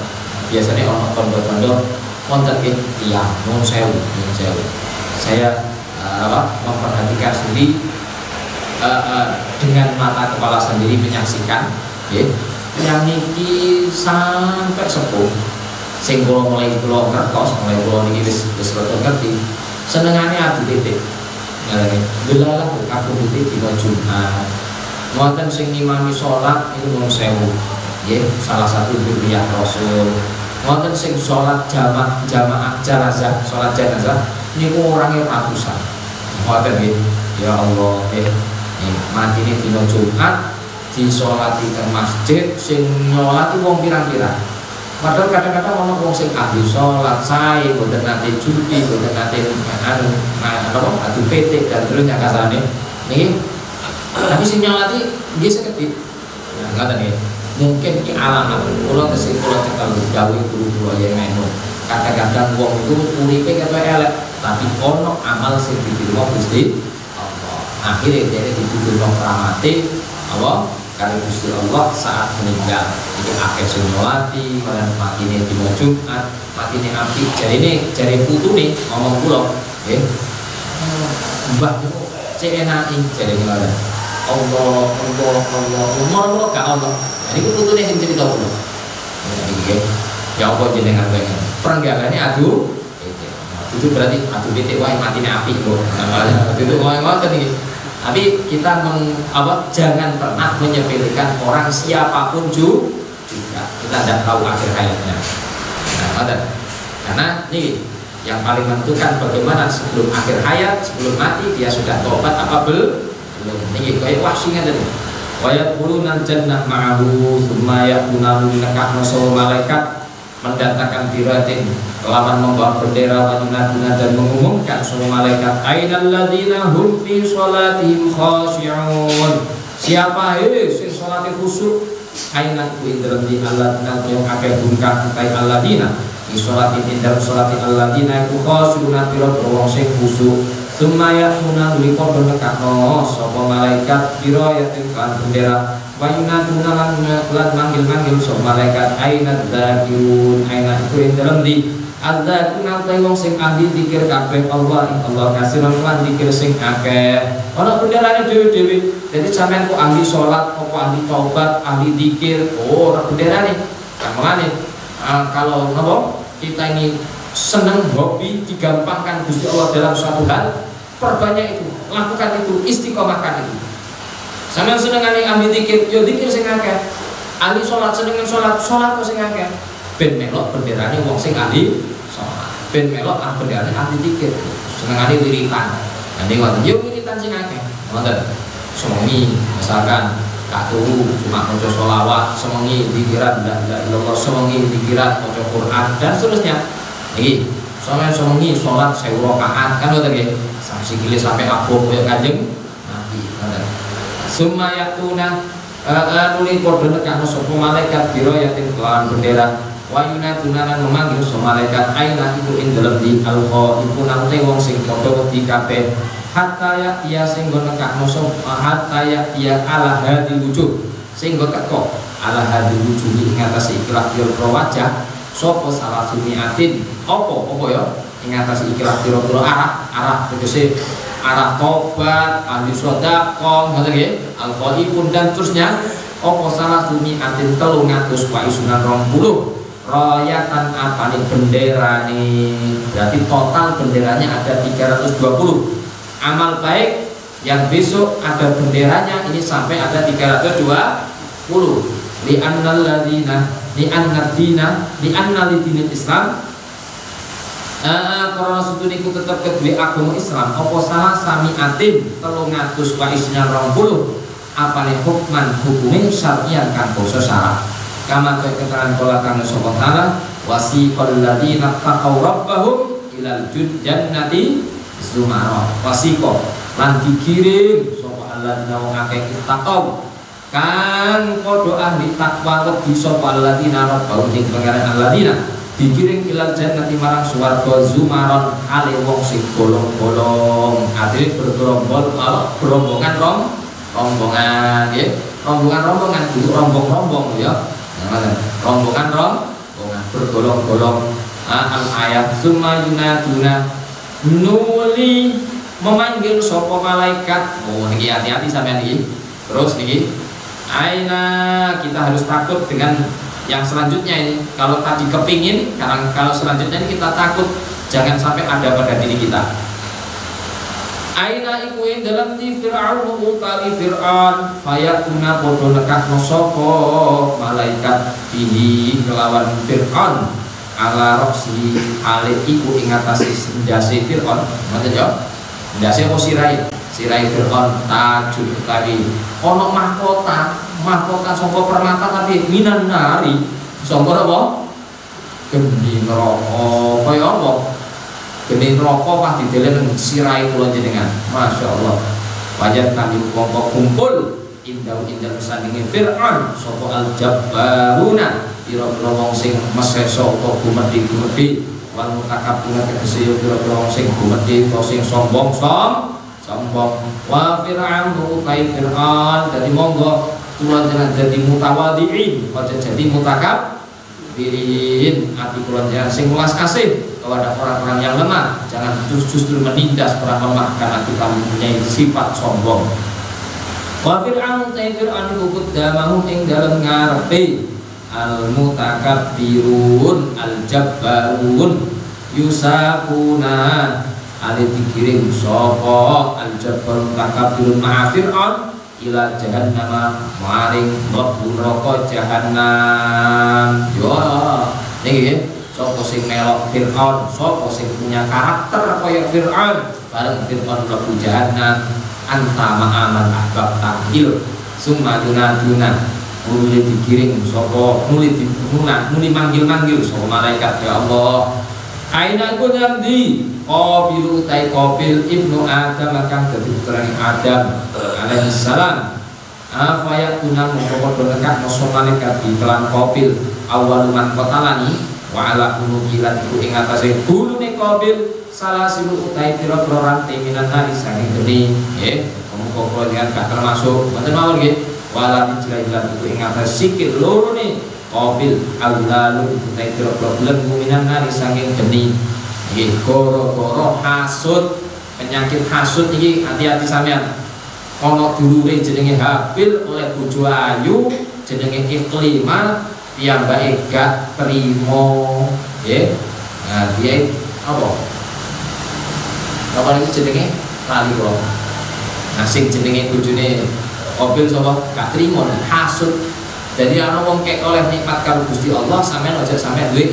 Biasane ana kondo-kondo wonten nggih tiyang nuwun sewu. Saya memperhatikan sendiri dengan mata kepala sendiri menyaksikan nggih. Yang niki sampai sepuh sing kula mulai kula ngertos, mulai kula niki wis rada ngerti. Senengane adu titik. Delalah kabeh titik dina Jumat. Wonten sing ngimami salat niku nuwun sewu. Nggih, salah satu dzurriyyah Rasul. Wonten sing salat jamaah jenazah, salat jenazah niku orangnya ratusan. Wonten nggih. Ya Allah, matine dina Jumat disolati teng masjid sing nyolati wong pirang-pirang. Padahal kadang-kadang ono wong sing ahli sholat sae, boten nate judi, boten nate adu PT dan terusnya kasane. Niki tapi sing nyolati nggih sekedhik. Nah, ngoten nggih. Mungkin iki alamat kula tesih kula cekel dawuh guru kula yen menu. Kadang-kadang wong itu uripe ketok elek, tapi ono amal sing diterima Gusti Allah. Akhire dhek ditutupno rahmate Allah kali Gusti Allah saat meninggal. Jadi akeh sing nyolati, malah matine dina Jumat, matine apik. Jare putune ngomong kula, nggih. Mbah cek enake jare kula. Allah umur gak ono. Jadi putune sing cerita kula. Nggih. Ya apa jenengan pengen. Prenggangane adu itu berarti adu titik wae matine apik lho. Itu wae ngoten iki. Tapi kita jangan pernah menyepelekan orang siapapun juga. Kita tidak tahu akhir hayatnya. Nah, karena nih yang paling menentukan bagaimana sebelum akhir hayat, sebelum mati dia sudah tobat apa belum? Nih kayak wasinya tadi. Wayat pulunan jannah ma'ahu, thumma yakunahu nekah nasol malaikat mendatangkan biratin kelaman membawa bendera wanina dan mengumumkan semua malaikat ainal ladzina hum fi sholatihim khashi'un. Siapa sing salate khusyuk ainat ku indra di alladzina yang akeh bungkah kai alladzina di sholatin indra sholati alladzina ku khashi'un pira wong sing khusyuk. Summa yakuna liqad nekakno sapa malaikat pira yatin kan bendera wayuna tunalan manggil-manggil sapa malaikat ainat dzakirun ainat ku indra di ada kunantai wong sing ahli zikir kabeh Allah kasiran lan zikir sing akeh. Ana benderane dhewe-dhewe. Jadi sampean kok ahli salat, apa ahli taubat, ahli zikir, ora benderane. Kamane kalau napa kita ini senang hobi digampangkan Gusti Allah dalam suatu hal, perbanyak itu, lakukan itu, istiqomahkan itu. Sampean senengane ahli zikir, yo zikir sing akeh. Ahli salat senengan salat kok sing akeh. Ben melok benderane wong sing ahli salat. Ben melok benderane ahli zikir. Senengane wiritan. Nanti ngoten, yo wiritan sing akeh. Ngoten. Semengi misalkan katu cuma maca sholawat, semengi zikiran la ilaha illallah, semengi zikiran maca Quran dan seterusnya. Iki sampeyan semengi salat 1000 rakaat kan ngoten nggih. Sikile sampai abuh koyo Kanjeng Nabi. Ngoten. Summa yatuna nuli padha nekano sapa malaikat biro yatin kelawan bendera wayuna tunanan memanggil sapa malaikat aina iku ing dalem di alqa iku nate wong sing padha wedi kabeh hatta ya sing nggo nekakno sapa hatta ya ala hadi wujud sing nggo teko ala hadi wujud ing atase ikhlas pira wajah sapa salah sumiatin apa ya ing atase ikhlas pira arah tegese arah tobat ahli sedekah ngoten nggih al-qalibun dan terusnya apa salah sumiatin 300 wa isunan 20 royatan apa nih bendera nih, berarti total benderanya ada 320. Amal baik yang besok ada benderanya ini sampai ada 320. Li'annal ladina li'anna lidinil Islam karena sutuniku tetap kedua agama Islam apa salah samiatin 300 wa isinya 20 apa nih hukumnya syariat kan basa syarat kama keterangan kala kang sapa taala wasiqal ladina taqaw rabbahum ilal jannati zumara wasiqa lan dikirim sapa alladzina wong akeh taqaw kan padha ahli takwa wedi sapa alladzina rabbahum ing pangeran alladzina dikirim ilal jannati marang swarga zumaron ale wong sing bolong-bolong ade berombongan rombongan nggih rombongan kudu rombong-rombong ya rombongan bergolong-golong al-ayat summa yunaduna nuli memanggil sapa malaikat niki hati-hati sampean niki terus niki aina kita harus takut dengan yang selanjutnya ini kalau tadi kepingin kalau selanjutnya ini kita takut jangan sampai ada pada diri kita aina iku ing dalam di Fir'aun utawi Fir'aun fayakuna padha nekakno sapa malaikat bihi kelawan Fir'aun ala roksi ale iku ing atase ndase Fir'aun ngoten ya ndase apa sirai Fir'aun tajul utawi ana mahkota saka permata tapi minan nari saka apa geni neraka kaya apa geni rokok pas didelen sirai kula jenengan Masya Allah wajar kami kelompok kumpul indah sandingi Fir'aun sapa al-jabbaruna pira-pira wong sing meseso utawa gumedhi wal mutakabbiruna tegese pira-pira wong sing gumedhi utawa sing sombong wa Fir'aun utai Fir'aun dadi monggo kula jenengan dadi mutawadhi'in aja jadi mutakabbirin ati kula jenengan sing welas kasih kepada orang-orang yang lemah jangan justru menindas orang lemah karena kita mempunyai sifat sombong wa Fir'aun ta Fir'aun iku kuddamahu ing dalem ngarepe al mutakabbirun al jabbarun yusakuna ali dikirim sapa al jabbarun takabbirun ma'a Fir'aun ila jahannam maring mlebu neraka jahannam yo niki sapa sing melok Fir'aun sapa sing punya karakter kaya Fir'aun bareng Fir'aun mlebu jahannam anta ma'aman ahbab ta'il summa dunaduna muli dikirim sapa muli manggil sapa malaikat ya Allah aina kunam di qabil utai qabil ibnu adam kang dadi putrane Adam alaihi salam afayatuna mongko nekak sapa malaikat iklan qabil awal man qatalani wa ala ulukilan iku ing atase bulune qabil salah silu utai pira-pira rantai minan hari saking geni nggih mongko dengan gak termasuk mboten mawon nggih wala dijlailan iku ing atase sikil loro ne qabil allalu utai pira-pira belenggu minan hari saking geni nggih goro-goro hasud penyakit hasud iki hati-hati sampean ana dulure jenenge Habil oleh bojo ayu jenenge Iklimah piyambake gak trimo nggih nah dia apa iki jenenge lali kula nah sing jenenge bojone Qabil sapa gak trimo hasud jadi ana wong kek oleh nikmat karo Gusti Allah sampean aja sampean duwe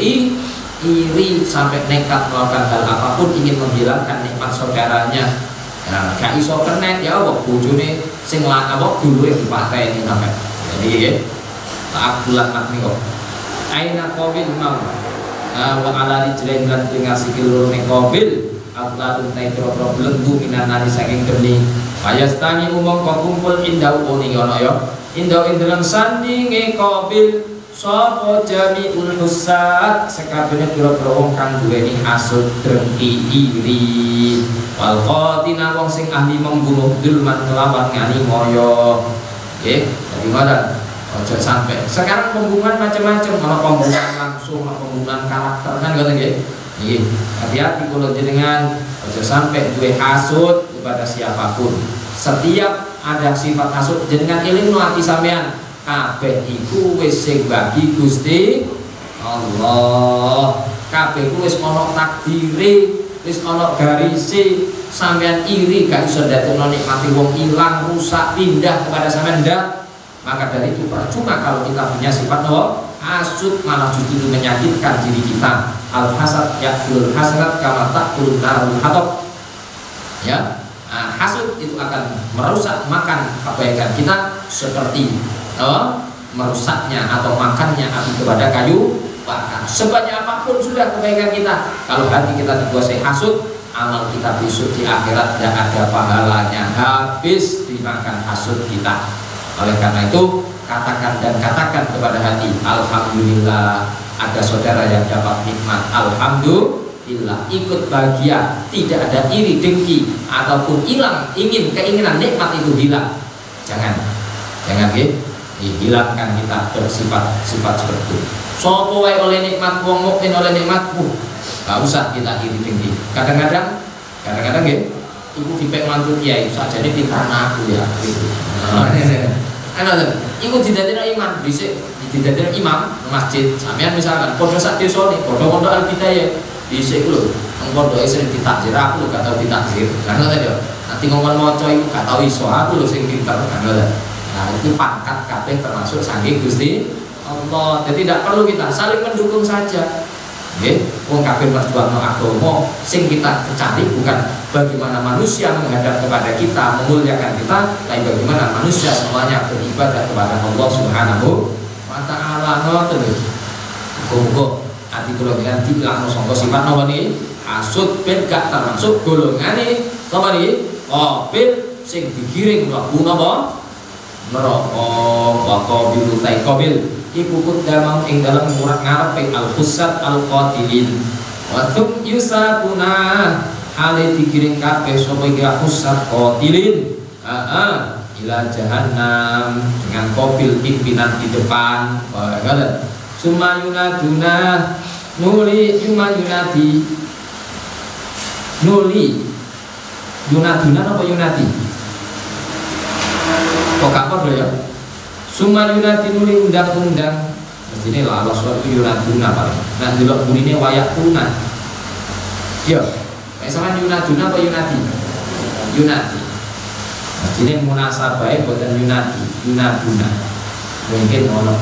iri sampai nekat melakukan hal apapun ingin menghilangkan nikmat saudaranya nah gak iso kenek ya apa bojone sing dulure dipateni sampe jadi ya Abdullah makni kok aina qabil mau wa ala rijlain lan dengan sikil loro ning qabil Abdullah tuntai pro belenggu minan nari saking geni ayastani umum kumpul indah oni ngono ya indah dalam sandinge qabil sapa jami'ul husad sekabehane pira-pira wong kang duweni hasud dengki iri wal qatina wong sing ahli membunuh dulman kelawan ngani moyo. Nggih, dadi ngoten. Ojo sampai. Sekarang pembunuhan macam-macam, ana pembunuhan langsung, ana pembunuhan karakter kan ngoten nggih. Nggih, hati-hati kula jenengan ojo sampai duwe hasud kepada siapapun. Setiap ada sifat hasud jenengan ilmu ati sampean kabeh iku wis sing bagi Gusti Allah. Kabeh ku wis ana takdire, wis ana garise. Sampean iri gak iso dadekno nikmati wong ilang, rusak, pindah kepada sampean ndak. Maka dari itu percuma kalau kita punya sifat hasud, malah justru menyakitkan diri kita. Al hasad yaqul hasanat kama taqul narul hatab. Ya, hasud itu akan merusak makan kebaikan kita seperti merusaknya atau makannya api kepada kayu bakar. Sebanyak apapun sudah kebaikan kita, kalau hati kita dikuasai hasud, amal kita besok di akhirat tidak ada pahalanya, habis dimakan hasud kita. Oleh karena itu katakan kepada hati, alhamdulillah ada saudara yang dapat nikmat, alhamdulillah ikut bahagia, tidak ada iri dengki ataupun keinginan nikmat itu hilang. Jangan hilangkan kita bersifat seperti itu. Sopo wae oleh nikmat, wong mukmin oleh nikmat, gak usah kita iri dengki. Kadang-kadang nggih, ibu dipek mantu kiai sajane pintar aku ya gitu. Iku didadekno imam dhisik, didadekno imam masjid. Sampeyan misalkan padha sak desane, padha pondok Al-Bidayah dhisik lho. Nang pondoke sing ditakjir aku lho gak tau ditakjir. Kan ngoten ya. Nanti ngomong maca iku gak tau iso, aku lho sing pinter kan ngoten. Nah, itu pangkat kabeh termasuk saking Gusti Allah. Jadi tidak perlu kita saling mendukung saja. Nggih, wong kabeh perjuangno agama, sing kita cari bukan bagaimana manusia menghadap kepada kita, memuliakan kita, tapi bagaimana manusia semuanya beribadah kepada Allah Subhanahu wa taala. Ngoten lho. Muga-muga ati kula dengan dilakno sangka sifat napa niki? Hasud ben gak termasuk golongane sapa niki? Qabil sing digiring mlebu napa? Neraka. Wa qabil utai qabil iku kudamang ing dalam murak ngarepe al-khusat al-qatilin wa thum yusakuna hale digiring kabeh sapa iki khusat qatilin ila jahannam dengan qabil pimpinan di depan barangkali summa yunaduna nuli yunaduna apa yunadi kok gak apa ya. Summa yunati nuli undang-undang. Mestine lah Allah suatu yunatuna paling. Nah delok bunine wayakuna. Yo, kayak sama yunatuna apa yunati? Yunati. Mestine munasabahe boten yunati, yunatuna. Mungkin ono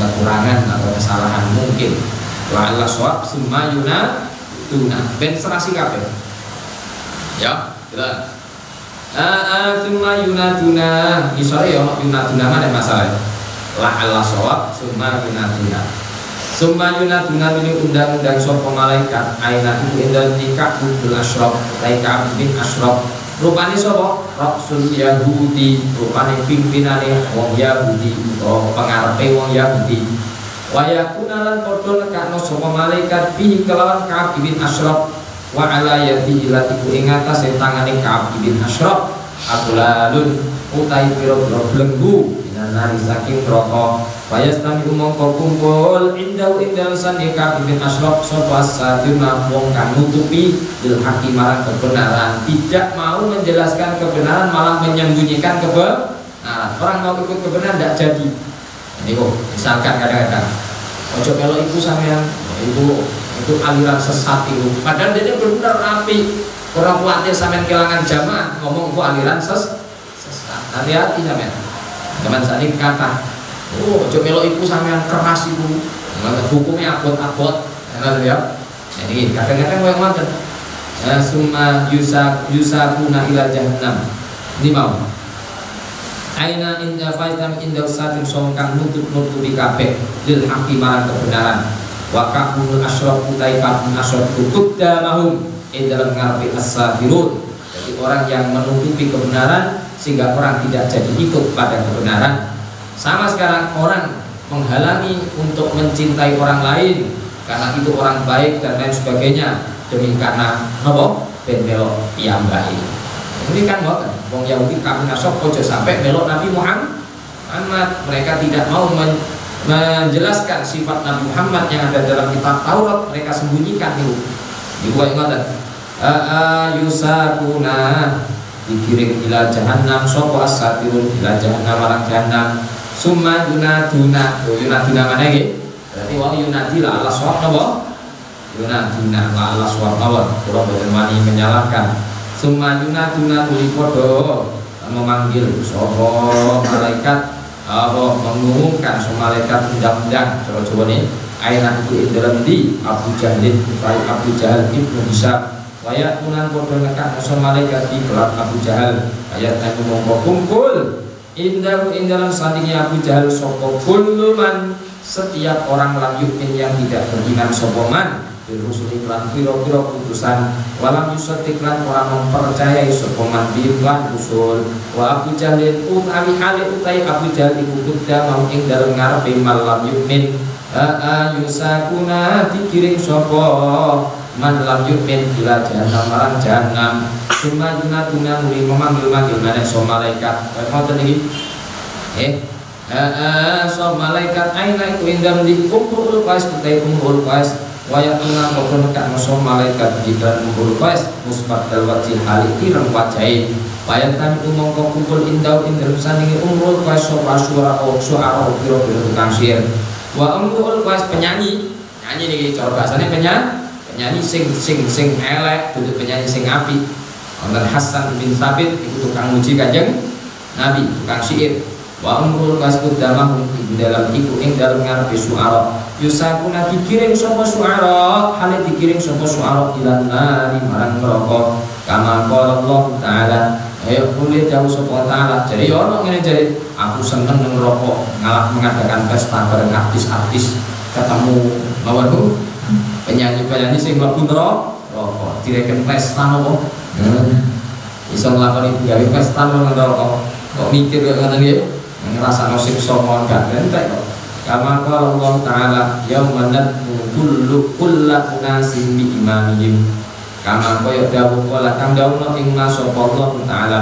kekurangan atau kesalahan mungkin. Wa Allah suap summa yunatuna. Ben serasi kabeh. Ya, jelas. Summa yunaduna isore ya yunaduna mana masalah la Allah sawab summa yunaduna ini undang-undang sapa malaikat aina iku indal nikah bil asyraf laika bin asyraf rupane sapa rasul yahudi rupane pimpinane wong Yahudi utawa pengarepe wong Yahudi wa yakuna lan padha nekakno sapa malaikat bi kelawan Ka'ab bin Asyraf wa ala yadi ilatiku ing atase tangane Ka'ab bin Asyraf akulalun utai piro-piro belenggu dinanari saking neraka wayastami mongko kumpul indau sandi Ka'ab bin Asyraf sapa saduna wong kang nutupi bil haqi marang kebenaran, tidak mau menjelaskan kebenaran malah menyembunyikan kebenaran. Orang mau ikut kebenaran tidak jadi. Ini kok misalkan kadang-kadang ojo melo iku sampean itu aliran sesat itu. Padahal dia benar rapi. Orang khawatir sampean kehilangan jamaah ngomong itu aliran sesat. Hati-hati sampean. Zaman saat ini kata, ojo melo iku sampean keras iku. Hukumnya abot-abot. Ya. Jadi kadang-kadang yang ngoten. Summa yusakuna ila jahannam. Ini mau. Aina inda faitam inda usatin songkang nutupi kabeh lil haqi marang kebenaran wa kabul asyraf utai kabul asyraf kudda mahum dalam ngarepe as-sabirun. Jadi orang yang menutupi kebenaran sehingga orang tidak jadi ikut pada kebenaran. Sama sekarang orang menghalangi untuk mencintai orang lain karena itu orang baik dan lain sebagainya demi karena apa? ben melok piyambake. Ini kan ngoten, wong Yahudi kami nasab ojo sampai melok Nabi Muhammad. Mereka tidak mau menjelaskan sifat Nabi Muhammad yang ada dalam kitab Taurat, mereka sembunyikan itu. Dibuat ngoten. Yusakuna dikirim ila jahannam sapa asatirun ila jahannam marang jahannam summa yunaduna mana nggih berarti wong yunadi la Allah swab napa yunaduna la Allah swab napa kula boten wani menyalahkan summa yunaduna tuli padha memanggil sapa malaikat apa mengumumkan sapa malaikat undang-undang Jawa-Jawane aina itu dalam di Abu Jahlin Abu Jahal ibnu Hisab ayat punan podo nekak musuh malaikat di kelab Abu Jahal ayat aku mongko kumpul indahu dalam sandingnya Abu Jahal sopo kulluman setiap orang lam yu'min yang tidak beriman sopoman birusul iklan piro-piro putusan walam yusatiklan orang mempercayai sopoman biiklan usul wa Abu Jahlin utawi hali utai Abu Jahal ikutda mau ing dalam ngarepe malam yu'min yusakuna dikirim sopo man lam yu'min ila jahannam marang jahannam summa yunaduna muri memanggil-manggil maneh so malaikat ngoten iki so malaikat aina iku indam di kumpul qais utai kumpul qais wayatuna kok nekak so malaikat di dalam kumpul qais musbat dal wajhi hali tireng wajahe wayatan mongko kumpul indau indam sandinge kumpul qais so suara piro-piro tukang sihir wa kumpul qais penyanyi niki cara bahasane penyanyi sing elek duduk penyanyi sing api wonten Hasan bin Sabit iku tukang muji Kanjeng Nabi tukang syair wa umrul kasbud damah dalam iku ing dalem ngarepe suara yusakuna dikirim sapa suara hale dikirim sapa suara ilan nari marang neraka kama qala Allah taala ayo boleh jauh sapa taala jadi ono ngene jadi aku seneng nang neraka ngalah mengadakan pesta bareng artis-artis ketemu lawan penyanyi sing mlebu neraka direken pesta nopo iso nglakoni gawe pesta nang neraka kok mikir kok ngoten nggih ngrasakno siksa mon gak entek kok kama qala Allah taala yauma nadkhulu kullu unasin bi imamihim kama kaya dawuh kala kang dawuh ing masapa Allah taala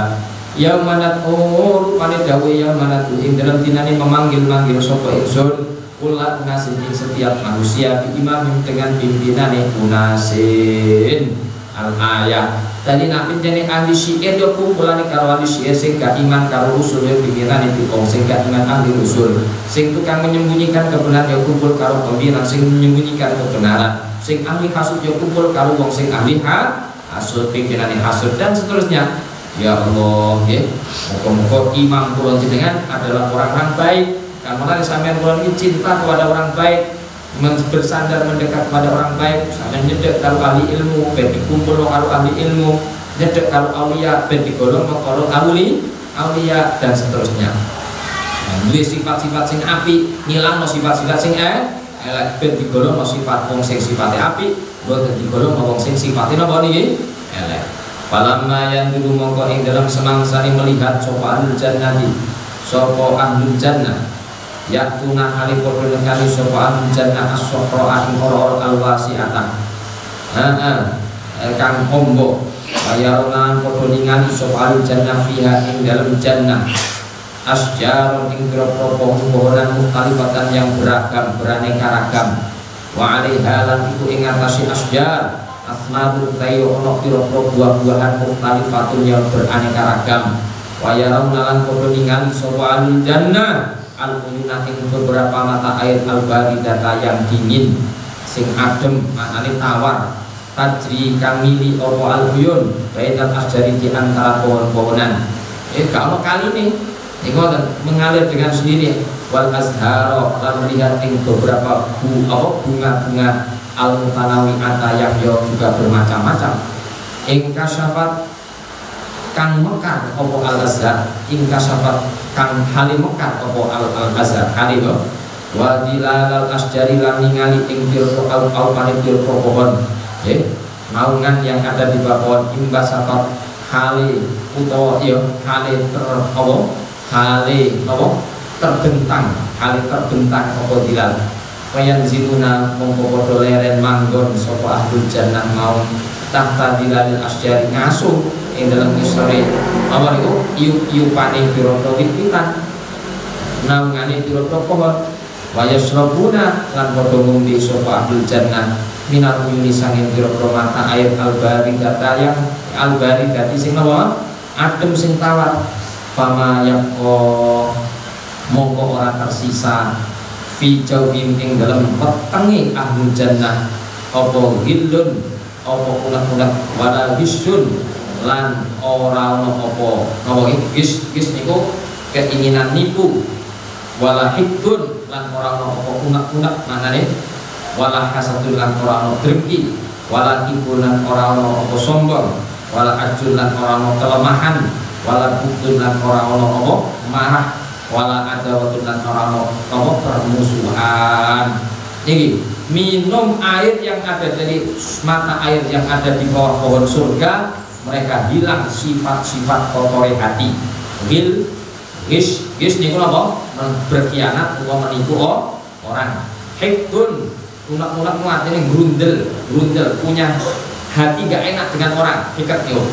yauma nadkhulu pane dawuh yauma nadkhulu ing dalem dinane memanggil-manggil sapa ingsun ulat unasin setiap manusia bi imam dengan pimpinan unasin al ayat tadi nak menjadi ahli syair yo kumpulan karo ahli syair sing gak iman karo usul yo pimpinan itu wong sing gak iman ahli usul sing tukang menyembunyikan kebenaran yo kumpul karo pimpinan sing menyembunyikan kebenaran sing ahli hasud yo kumpul karo wong sing ahli hasud pimpinan hasud dan seterusnya ya Allah ya muga-muga imam kula jenengan adalah orang-orang baik. Karena sampean kula ini cinta kepada orang baik, bersandar mendekat kepada orang baik, sampean nyedek kalau ahli ilmu, ben dikumpul kalau ahli ilmu, nyedek kalau aulia, ben digolong kalau aulia dan seterusnya. Duwe sifat-sifat sing apik, ngilangno sifat-sifat sing elek, ben digolong sifat wong sing sifate apik, boten digolong wong sing sifate napa niki elek. Falamma yang dulu mongko ing dalam semangsane melihat sapa ahlul jannati, sapa ahlul jannah yaktuna hali podo nekani sapa ahlul jannah as-sofra ing ora al-wasi'atan kang ombo bayarona podo ningali sapa ahlul jannah fiha ing dalam jannah asjarun ing grogro pohon-pohonan mukhalifatan yang beragam beraneka ragam wa alaiha lan iku ing atase asjar asmaul tayo ono pira-pira buah-buahan mukhalifatun yang beraneka ragam wa yarawna lan podo ningali sapa ahlul jannah al-uyuna ing beberapa mata air al-baridata yang dingin sing adem maknane tawar tajri kamili opo al-uyun bainal asjari di antara pohon-pohonan kalau kali ini mengalir dengan sendiri wal azharo dan melihat ing beberapa bunga-bunga al-mutanawi'ata yang juga bermacam-macam ing kasyafat kang mekar opo al-azhar ing kasyafat kang halim mekar opo al-azhar halim wa dilal asjari lan ningali ing pira al-alpane pira pohon naungan yang ada di bawah pohon imbasapat hale utawa ya hale terbentang opo dilal wayan ziluna mongko padha leren manggon sapa ahlul jannah mau tahta dilalil asyari ngasuh ing dalam ngisore apa niku iup-iupane pira-pira wit-witan nangane pira-pira pohon wa yasrabuna lan padha ngombe sapa ahlul jannah minal uyuni sanging pira-pira mata air albaridata yang albaridati sing apa adem sing tawar fama yaqo mongko ora tersisa fi jawfin ing dalam petenge ahlul jannah apa hillun apa unak-unak wala hisun lan ora ono apa napa his niku keinginan nipu wala hidun lan ora ono apa unak-unak manane wala hasadun lan ora ono drengki wala kibun lan ora ono apa sombong wala ajun lan ora ono kelemahan wala butun lan ora ono apa marah wala adawatun lan ora ono apa permusuhan. Ini minum air yang ada dari mata air yang ada di bawah pohon surga, mereka hilang sifat-sifat kotor hati. Gis niku apa? Berkhianat atau menipu orang. Hekun unak-unak muatine grundel punya hati gak enak dengan orang. Hikat niku.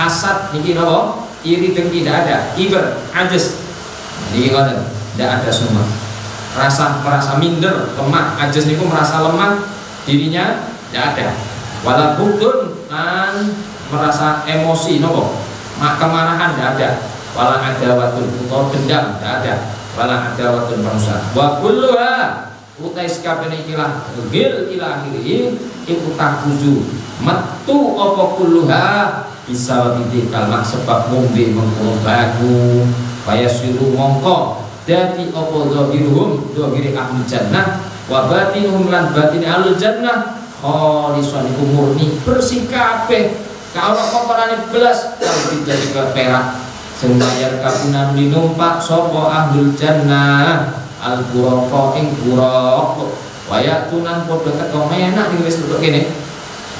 Hasad niki napa? Iri dengki tidak ada. Kiber, ajes. Niki ngoten, tidak ada semua. Merasa minder, lemah, ajas niku merasa lemah dirinya tidak ada. Wala butun dan merasa emosi nopo, kemarahan tidak ada. Wala adawatun atau dendam tidak ada. Wala adawatun manusia. Wa kulluha utai sakabehane ikilah gil ila akhirih iku takuzu metu apa kulluha bisa wabiti kalmak sebab ngombe mengko bagu fayasiru mongko dadi apa zahiruhum zahiri ahli jannah wa batinuhum lan batin ahli jannah khalisan iku murni bersih kabeh ka ora kotorane belas kalau jadi ke perak sing bayar kapunan dinumpak sapa ahli jannah al buraqa ing buraq waya tunan padha teko enak iki wis tutuk kene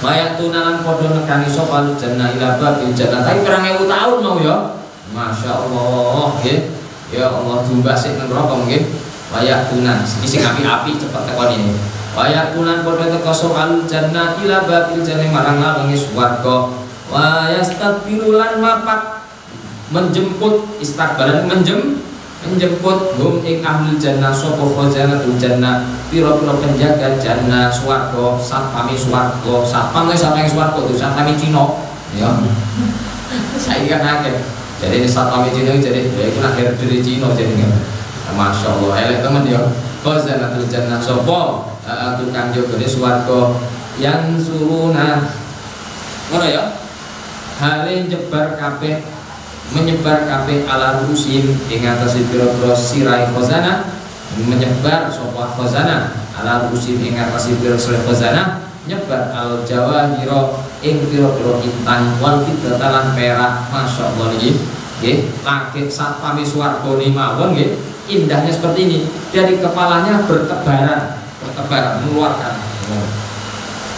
waya tunan padha nekani sapa ahli jannah ila babil jannah tapi 2000 tahun mau ya masyaallah nggih. Ya Allah jumlah sik nang neraka mungkin wayak tunan sing api-api cepet tekan ini wayak tunan padha teka soal jannah ila babil jannah marang lange swarga wa yastaghfirulan mapat menjemput istakbaran menjemput hum ing ahli jannah sapa khazanatul jannah pira-pira penjaga jannah swarga satpame swarga satpame swarga itu satpame Cina ya saya kan akeh. Jadi ini satpam Cina jadi ya itu akhir dari Cina jadi masya Allah elek teman ya khazanatul jannah sopo tukang jaga di swarga yang suruna ngono ya hale menyebar kabeh ala rusim ing atase pira-pira sirai khazanah menyebar sopo khazanah ala rusim ing atase pira-pira khazanah nyebar al jawahira ing pira-pira intan wal fiddatan perak masyaallah niki nggih langit satpame swarga mawon nggih indahnya seperti ini dari kepalanya bertebaran mengeluarkan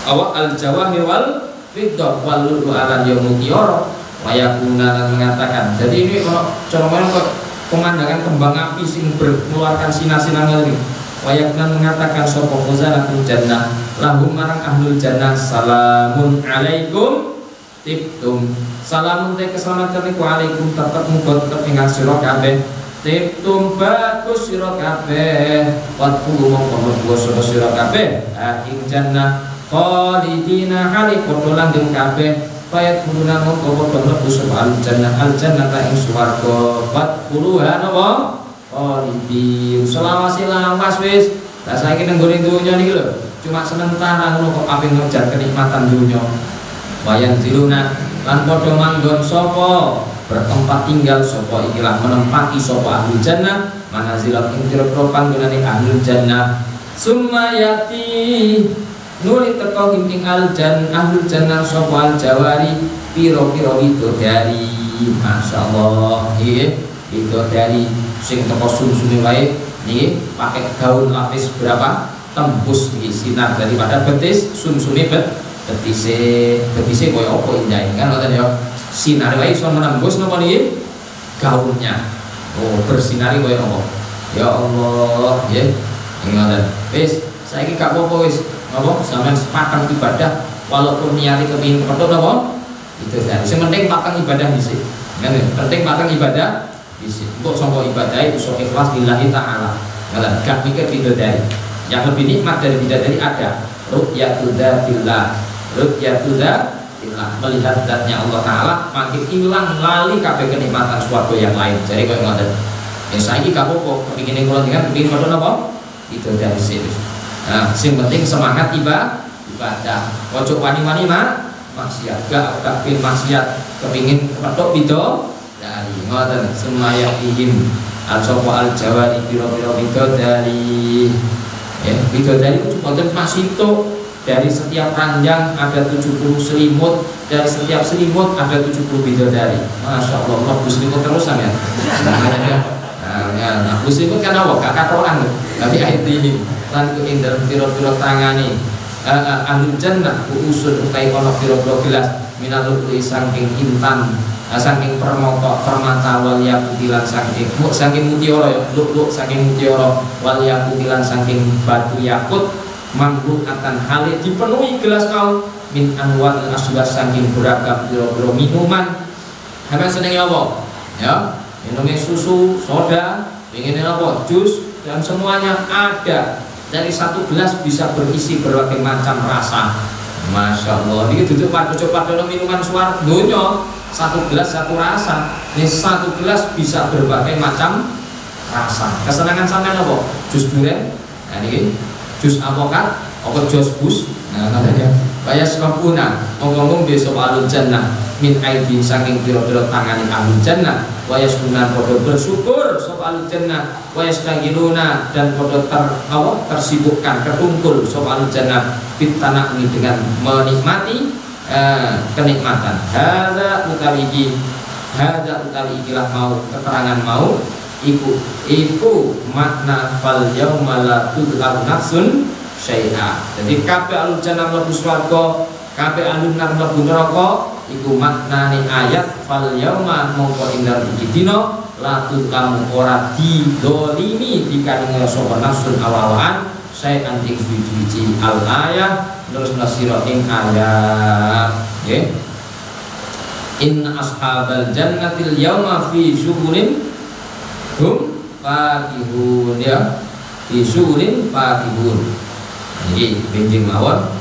awak al jawahir wal fiddah wal lulu ala yaumul qiyamah wayakuna mengatakan jadi ini kalau cara pemandangan kembang api sing mengeluarkan sinar-sinar ini wayakna mengatakan sapa khazanatul jannah lahum marang ahlul jannah salamun alaikum tibtum salamun te keselamatan iku alaikum tetep muga tetep ing sira kabeh tibtum bagus sira kabeh wadkhulu mongko sira kabeh ing jannah khalidina hali padha langgeng kabeh payat guna mongko padha mlebu sapa al jannah ta ing swarga wadkhuluha napa khalidin selawase-lawas wis lah saiki nang gone donya niki lho cuma sementara ngono kok ape ngejar kenikmatan dunia wayan ziluna lan padha manggon sapa bertempat tinggal sapa ikilah menempati sapa ahli jannah manazilat ing pira-pira panggonane ahli jannah summa yati nuli teko ing ahli jannah sapa al jawari pira-pira widodari masyaallah nggih widodari sing teko sum-sume wae nggih pakai gaun lapis berapa tembus nggih sinar daripada betis sum-sume betise koyo apa indah kan ngoten ya sinar wae iso menembus napa niki gaunnya oh bersinari koyo apa ya Allah nggih ngoten wis saiki gak apa-apa wis apa sampean sepakat ibadah walaupun niati kepengin kepethuk napa bidodari. Sing penting pakang ibadah dhisik. Ngene, penting pakang ibadah dhisik. Untuk sangka ibadah itu iso ikhlas lillahi taala. Ngalah gak mikir bidodari. Yang lebih nikmat dari bidodari ada ru'yatul dzatillah. Ru'yatul dzatillah, melihat zatnya Allah taala, makin hilang lali kabeh kenikmatan swarga yang lain. Jadi koyo ngoten. Ya saiki gak apa-apa, kepingine kula dengan kepingin padha napa? Bidodari sik. Nah, sing penting semangat ibadah. Ojo wani-wani maksiat, gak pin maksiat, kepingin kepethuk bidodari. Ngoten, semayatihim al-sofa al-jawari biro-biro bidodari. Ya, bidodari itu ngoten masih itu dari setiap ranjang ada 70 selimut, dari setiap selimut ada 70 bidodari. Masya Allah, Allah selimut terusan ya. Nah, selimut kan apa? Gak katoran, tapi ayat ini lan keindahan piro-piro tangani ahlul jannah usul utai ono piro-piro gelas minal lu'lu'i saking intan, saking permata wal yakutilan saking mutiara ya, lu'lu' saking mutiara wal yakutilan saking batu yakut mamlu'atan hale dipenuhi gelas kau min anwar asbas saking beragam piro-piro minuman. Sampeyan seneng apa? Ya, minumnya susu, soda, pengennya apa? Jus, dan semuanya ada. Dari satu gelas bisa berisi berbagai macam rasa. Masya Allah. Ini duduk pada minuman suar dunia. Satu gelas satu rasa. Ini satu gelas bisa berbagai macam rasa. Kesenangan sampean apa? Jus durian. Nah ini jus avokat, apa jus bus. Nah katanya. Bayas kampuna. Ngomong besok alun jannah min aidin saking piro-piro tanganin alun jannah. Wayas gunan podo bersyukur sop alul jannah, wayas tagiluna dan podo tersibukkan terkumpul sop alul jannah fitnah ini dengan menikmati kenikmatan. Hada utawi ikilah mau keterangan mau iku makna fal yauma la tudhar nafsun syai'a. Jadi kabeh alul jannah mlebu swarga, kabeh alun nar mlebu neraka. Iku maknane ayat fal yauma mongko indar dina la kamu ora didolimi dikandung sapa nafsun awawaan saya anting suci al ayat terus nasira ing ayat nggih. Inna ashabal jannatil yauma fi syughulin hum fakihun ya fi syughulin fakihun. Niki benjing mawon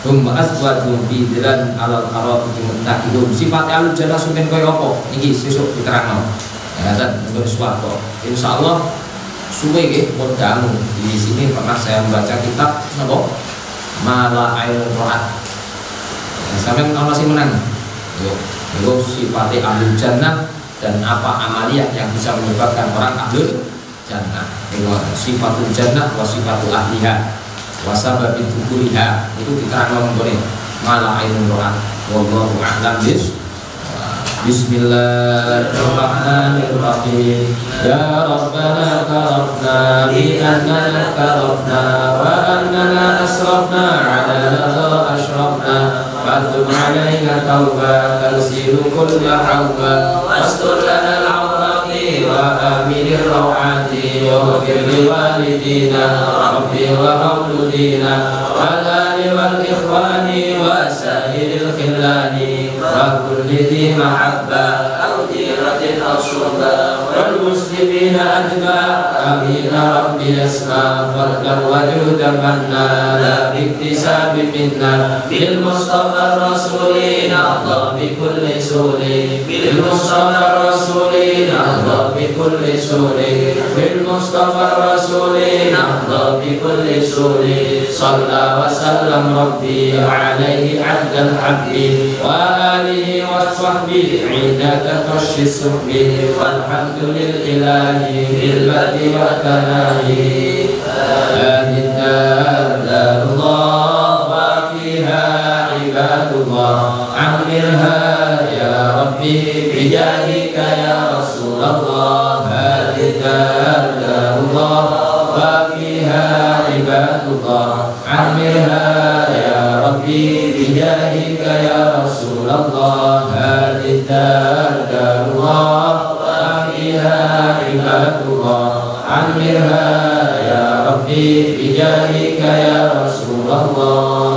aswajum fi dilan alal arati muttaqidun. Sifat alul jannah sumpen koyo apa? Niki sesuk diterangno. Ya dan untuk swarga. Insyaallah suwe nggih mun dangu. Di sini pernah saya membaca kitab napa? Mala air roat. Sampai ono sing menang. Yo, sifat alul jannah dan apa amaliyah yang bisa menyebabkan orang ahlul jannah. Sifatul jannah wa sifatul ahliha. Wasabab itu kuliah itu diterangkan oleh malah ainun ro'an. Wallahu a'lam Bismillahirrahmanirrahim. Ya Rabbana karafna bi annana karafna wa annana asrafna ala ladha ashrafna fatub alaina tawba tansilu kulla hawba wastur lana al-awraqi wa aminir rawati wa ghafir li walidina rabbi wa mauludina wal ali wal ikhwani wa sa'iril khillani wa kulli dhi mahabba aw diratin aw shurba wal muslimina ajma amin rabbi yasma fardan wa judan manna la biktisabi minna bil mustafa rasulina Allah bi kulli suli bil mustafa rasulina Allah bi kulli suli bil mustafa rasulina Allah bi kulli suli salla wa sallam rabbi alaihi abdal habbi wa alihi wa sahbihi indaka tashi suhbi walhamdulil ilahi fil badi wa tanahi darullah wa fiha ibadullah amirha ya rabbi bijahika ya rasulullah darullah wa fiha ibadullah amirha ya rabbi bijahika ya rasulullah darullah wa fiha ibadullah amirha ya rabbi Rabbi bijahika ya Rasulullah